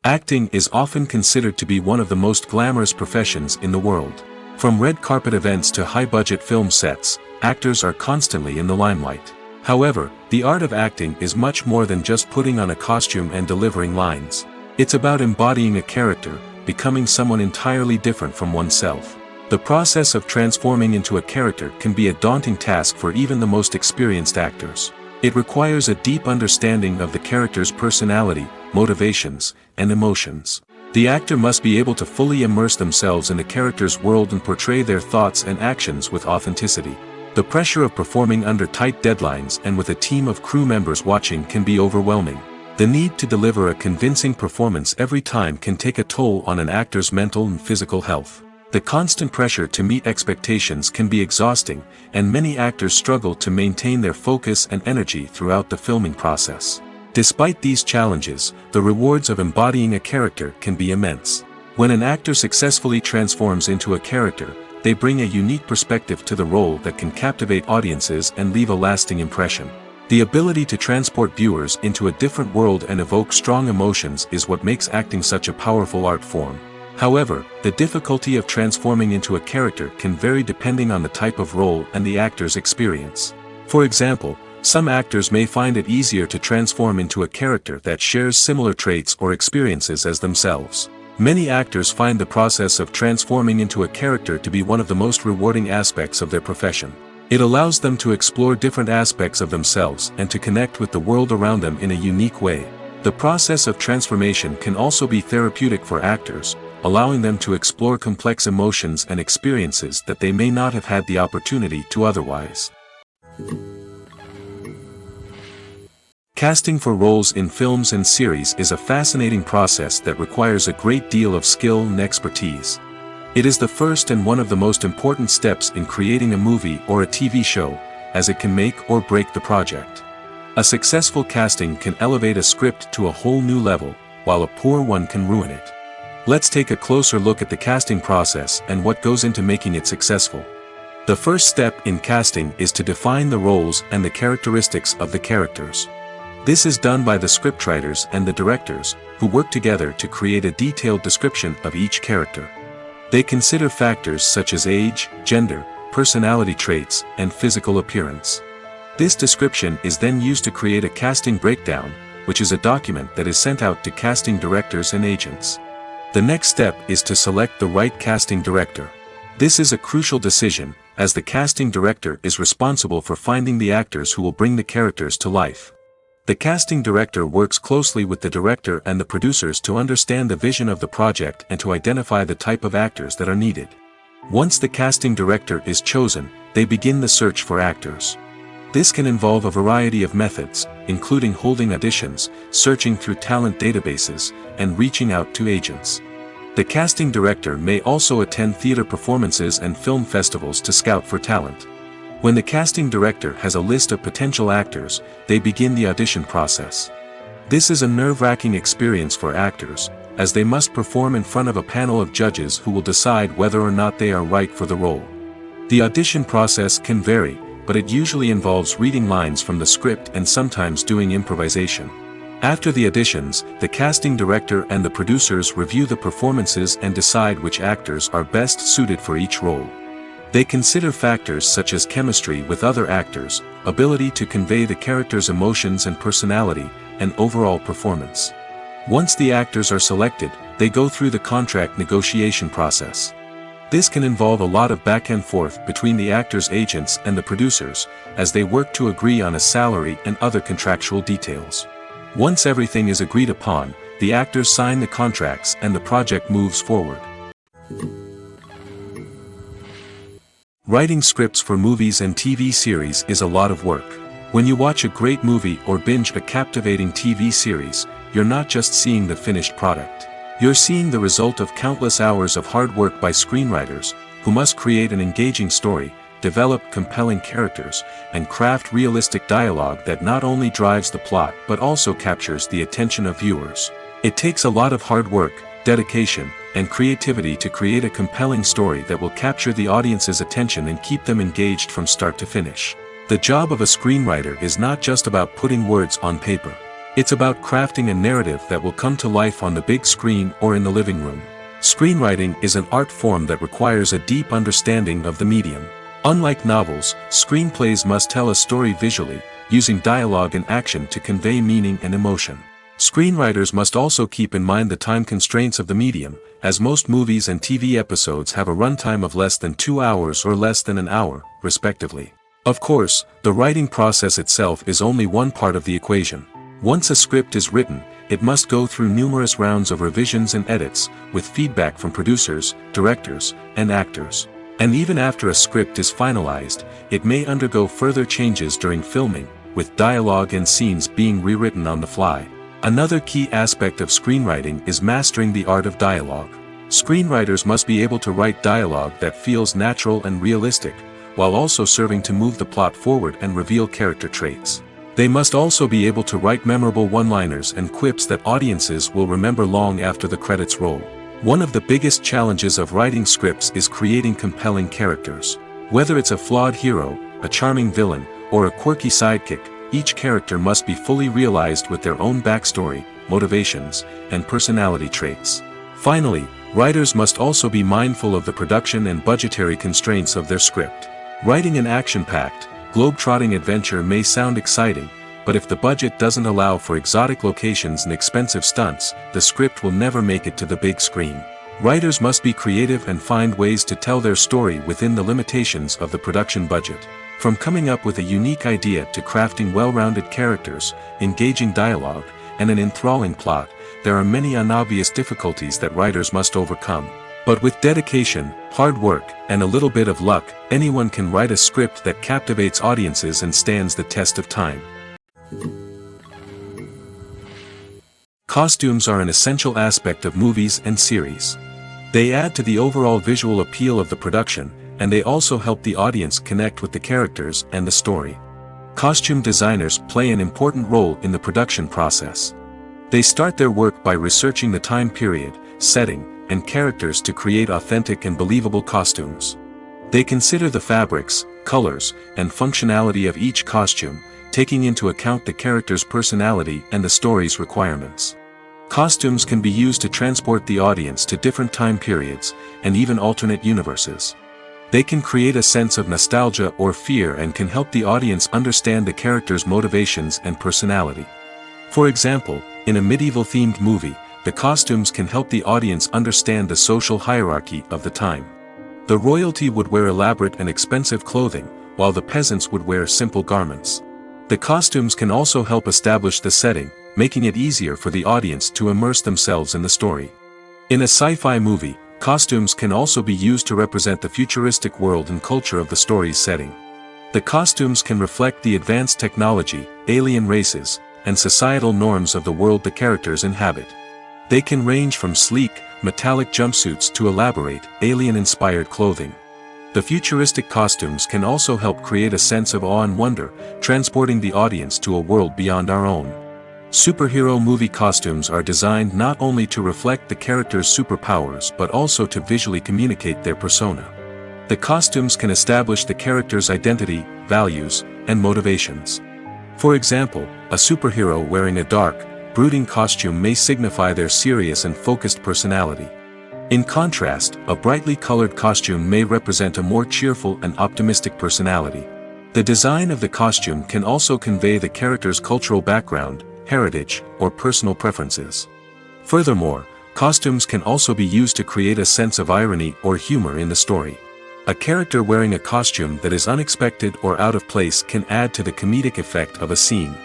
Acting is often considered to be one of the most glamorous professions in the world. From red carpet events to high-budget film sets, actors are constantly in the limelight. However, the art of acting is much more than just putting on a costume and delivering lines. It's about embodying a character, becoming someone entirely different from oneself. The process of transforming into a character can be a daunting task for even the most experienced actors. It requires a deep understanding of the character's personality, motivations, and emotions. The actor must be able to fully immerse themselves in the character's world and portray their thoughts and actions with authenticity. The pressure of performing under tight deadlines and with a team of crew members watching can be overwhelming. The need to deliver a convincing performance every time can take a toll on an actor's mental and physical health. The constant pressure to meet expectations can be exhausting, and many actors struggle to maintain their focus and energy throughout the filming process. Despite these challenges, the rewards of embodying a character can be immense. When an actor successfully transforms into a character, they bring a unique perspective to the role that can captivate audiences and leave a lasting impression. The ability to transport viewers into a different world and evoke strong emotions is what makes acting such a powerful art form. However, the difficulty of transforming into a character can vary depending on the type of role and the actor's experience. For example, some actors may find it easier to transform into a character that shares similar traits or experiences as themselves. Many actors find the process of transforming into a character to be one of the most rewarding aspects of their profession. It allows them to explore different aspects of themselves and to connect with the world around them in a unique way. The process of transformation can also be therapeutic for actors, allowing them to explore complex emotions and experiences that they may not have had the opportunity to otherwise. Casting for roles in films and series is a fascinating process that requires a great deal of skill and expertise. It is the first and one of the most important steps in creating a movie or a TV show, as it can make or break the project. A successful casting can elevate a script to a whole new level, while a poor one can ruin it. Let's take a closer look at the casting process and what goes into making it successful. The first step in casting is to define the roles and the characteristics of the characters. This is done by the scriptwriters and the directors, who work together to create a detailed description of each character. They consider factors such as age, gender, personality traits, and physical appearance. This description is then used to create a casting breakdown, which is a document that is sent out to casting directors and agents. The next step is to select the right casting director. This is a crucial decision, as the casting director is responsible for finding the actors who will bring the characters to life. The casting director works closely with the director and the producers to understand the vision of the project and to identify the type of actors that are needed. Once the casting director is chosen, they begin the search for actors. This can involve a variety of methods, including holding auditions, searching through talent databases, and reaching out to agents. The casting director may also attend theater performances and film festivals to scout for talent. When the casting director has a list of potential actors, they begin the audition process. This is a nerve-wracking experience for actors, as they must perform in front of a panel of judges who will decide whether or not they are right for the role. The audition process can vary, but it usually involves reading lines from the script and sometimes doing improvisation. After the auditions, the casting director and the producers review the performances and decide which actors are best suited for each role. They consider factors such as chemistry with other actors, ability to convey the character's emotions and personality, and overall performance. Once the actors are selected, they go through the contract negotiation process. This can involve a lot of back and forth between the actors' agents and the producers, as they work to agree on a salary and other contractual details. Once everything is agreed upon, the actors sign the contracts and the project moves forward. Writing scripts for movies and TV series is a lot of work. When you watch a great movie or binge a captivating TV series, you're not just seeing the finished product. You're seeing the result of countless hours of hard work by screenwriters, who must create an engaging story, develop compelling characters, and craft realistic dialogue that not only drives the plot but also captures the attention of viewers. It takes a lot of hard work, dedication, and creativity to create a compelling story that will capture the audience's attention and keep them engaged from start to finish. The job of a screenwriter is not just about putting words on paper. It's about crafting a narrative that will come to life on the big screen or in the living room. Screenwriting is an art form that requires a deep understanding of the medium. Unlike novels, screenplays must tell a story visually, using dialogue and action to convey meaning and emotion. Screenwriters must also keep in mind the time constraints of the medium, as most movies and TV episodes have a runtime of less than 2 hours or less than an hour, respectively. Of course, the writing process itself is only one part of the equation. Once a script is written, it must go through numerous rounds of revisions and edits, with feedback from producers, directors, and actors. And even after a script is finalized, it may undergo further changes during filming, with dialogue and scenes being rewritten on the fly. Another key aspect of screenwriting is mastering the art of dialogue. Screenwriters must be able to write dialogue that feels natural and realistic, while also serving to move the plot forward and reveal character traits. They must also be able to write memorable one-liners and quips that audiences will remember long after the credits roll. One of the biggest challenges of writing scripts is creating compelling characters. Whether it's a flawed hero, a charming villain, or a quirky sidekick, each character must be fully realized with their own backstory, motivations, and personality traits. Finally, writers must also be mindful of the production and budgetary constraints of their script. Writing an action-packed, globe-trotting adventure may sound exciting, but if the budget doesn't allow for exotic locations and expensive stunts, the script will never make it to the big screen. Writers must be creative and find ways to tell their story within the limitations of the production budget. From coming up with a unique idea to crafting well-rounded characters, engaging dialogue, and an enthralling plot, there are many unobvious difficulties that writers must overcome. But with dedication, hard work, and a little bit of luck, anyone can write a script that captivates audiences and stands the test of time. Costumes are an essential aspect of movies and series. They add to the overall visual appeal of the production, and they also help the audience connect with the characters and the story. Costume designers play an important role in the production process. They start their work by researching the time period, setting, and characters to create authentic and believable costumes. They consider the fabrics, colors, and functionality of each costume, taking into account the character's personality and the story's requirements. Costumes can be used to transport the audience to different time periods, and even alternate universes. They can create a sense of nostalgia or fear and can help the audience understand the character's motivations and personality. For example, in a medieval-themed movie, the costumes can help the audience understand the social hierarchy of the time. The royalty would wear elaborate and expensive clothing, while the peasants would wear simple garments. The costumes can also help establish the setting, making it easier for the audience to immerse themselves in the story. In a sci-fi movie, costumes can also be used to represent the futuristic world and culture of the story's setting. The costumes can reflect the advanced technology, alien races, and societal norms of the world the characters inhabit. They can range from sleek, metallic jumpsuits to elaborate, alien-inspired clothing. The futuristic costumes can also help create a sense of awe and wonder, transporting the audience to a world beyond our own. Superhero movie costumes are designed not only to reflect the character's superpowers but also to visually communicate their persona. The costumes can establish the character's identity, values, and motivations. For example, a superhero wearing a dark, brooding costume may signify their serious and focused personality. In contrast, a brightly colored costume may represent a more cheerful and optimistic personality. The design of the costume can also convey the character's cultural background, heritage, or personal preferences. Furthermore, costumes can also be used to create a sense of irony or humor in the story. A character wearing a costume that is unexpected or out of place can add to the comedic effect of a scene.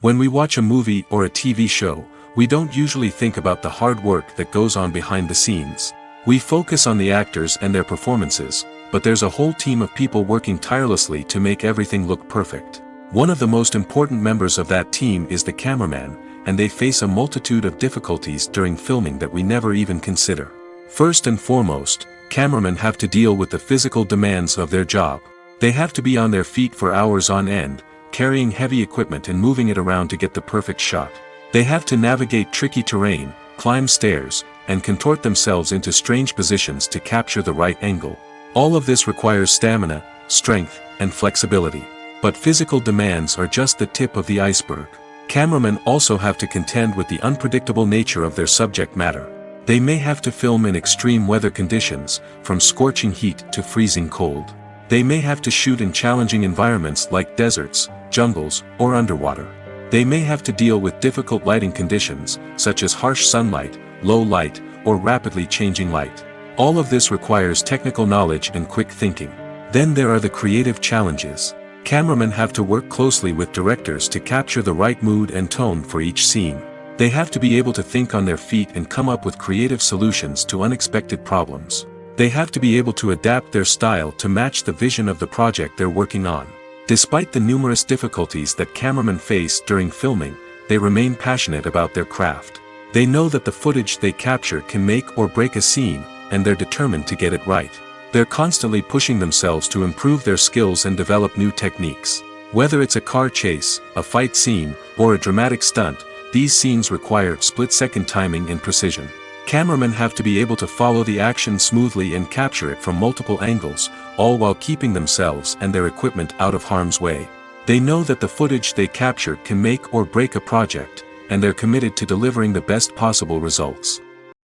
When we watch a movie or a TV show, we don't usually think about the hard work that goes on behind the scenes. We focus on the actors and their performances, but there's a whole team of people working tirelessly to make everything look perfect. One of the most important members of that team is the cameraman, and they face a multitude of difficulties during filming that we never even consider. First and foremost, cameramen have to deal with the physical demands of their job. They have to be on their feet for hours on end, carrying heavy equipment and moving it around to get the perfect shot. They have to navigate tricky terrain, climb stairs, and contort themselves into strange positions to capture the right angle. All of this requires stamina, strength, and flexibility. But physical demands are just the tip of the iceberg. Cameramen also have to contend with the unpredictable nature of their subject matter. They may have to film in extreme weather conditions, from scorching heat to freezing cold. They may have to shoot in challenging environments like deserts, jungles, or underwater. They may have to deal with difficult lighting conditions, such as harsh sunlight, low light, or rapidly changing light. All of this requires technical knowledge and quick thinking. Then there are the creative challenges. Cameramen have to work closely with directors to capture the right mood and tone for each scene. They have to be able to think on their feet and come up with creative solutions to unexpected problems. They have to be able to adapt their style to match the vision of the project they're working on. Despite the numerous difficulties that cameramen face during filming, they remain passionate about their craft. They know that the footage they capture can make or break a scene, and they're determined to get it right. They're constantly pushing themselves to improve their skills and develop new techniques. Whether it's a car chase, a fight scene, or a dramatic stunt, these scenes require split-second timing and precision. Cameramen have to be able to follow the action smoothly and capture it from multiple angles, all while keeping themselves and their equipment out of harm's way. They know that the footage they capture can make or break a project, and they're committed to delivering the best possible results.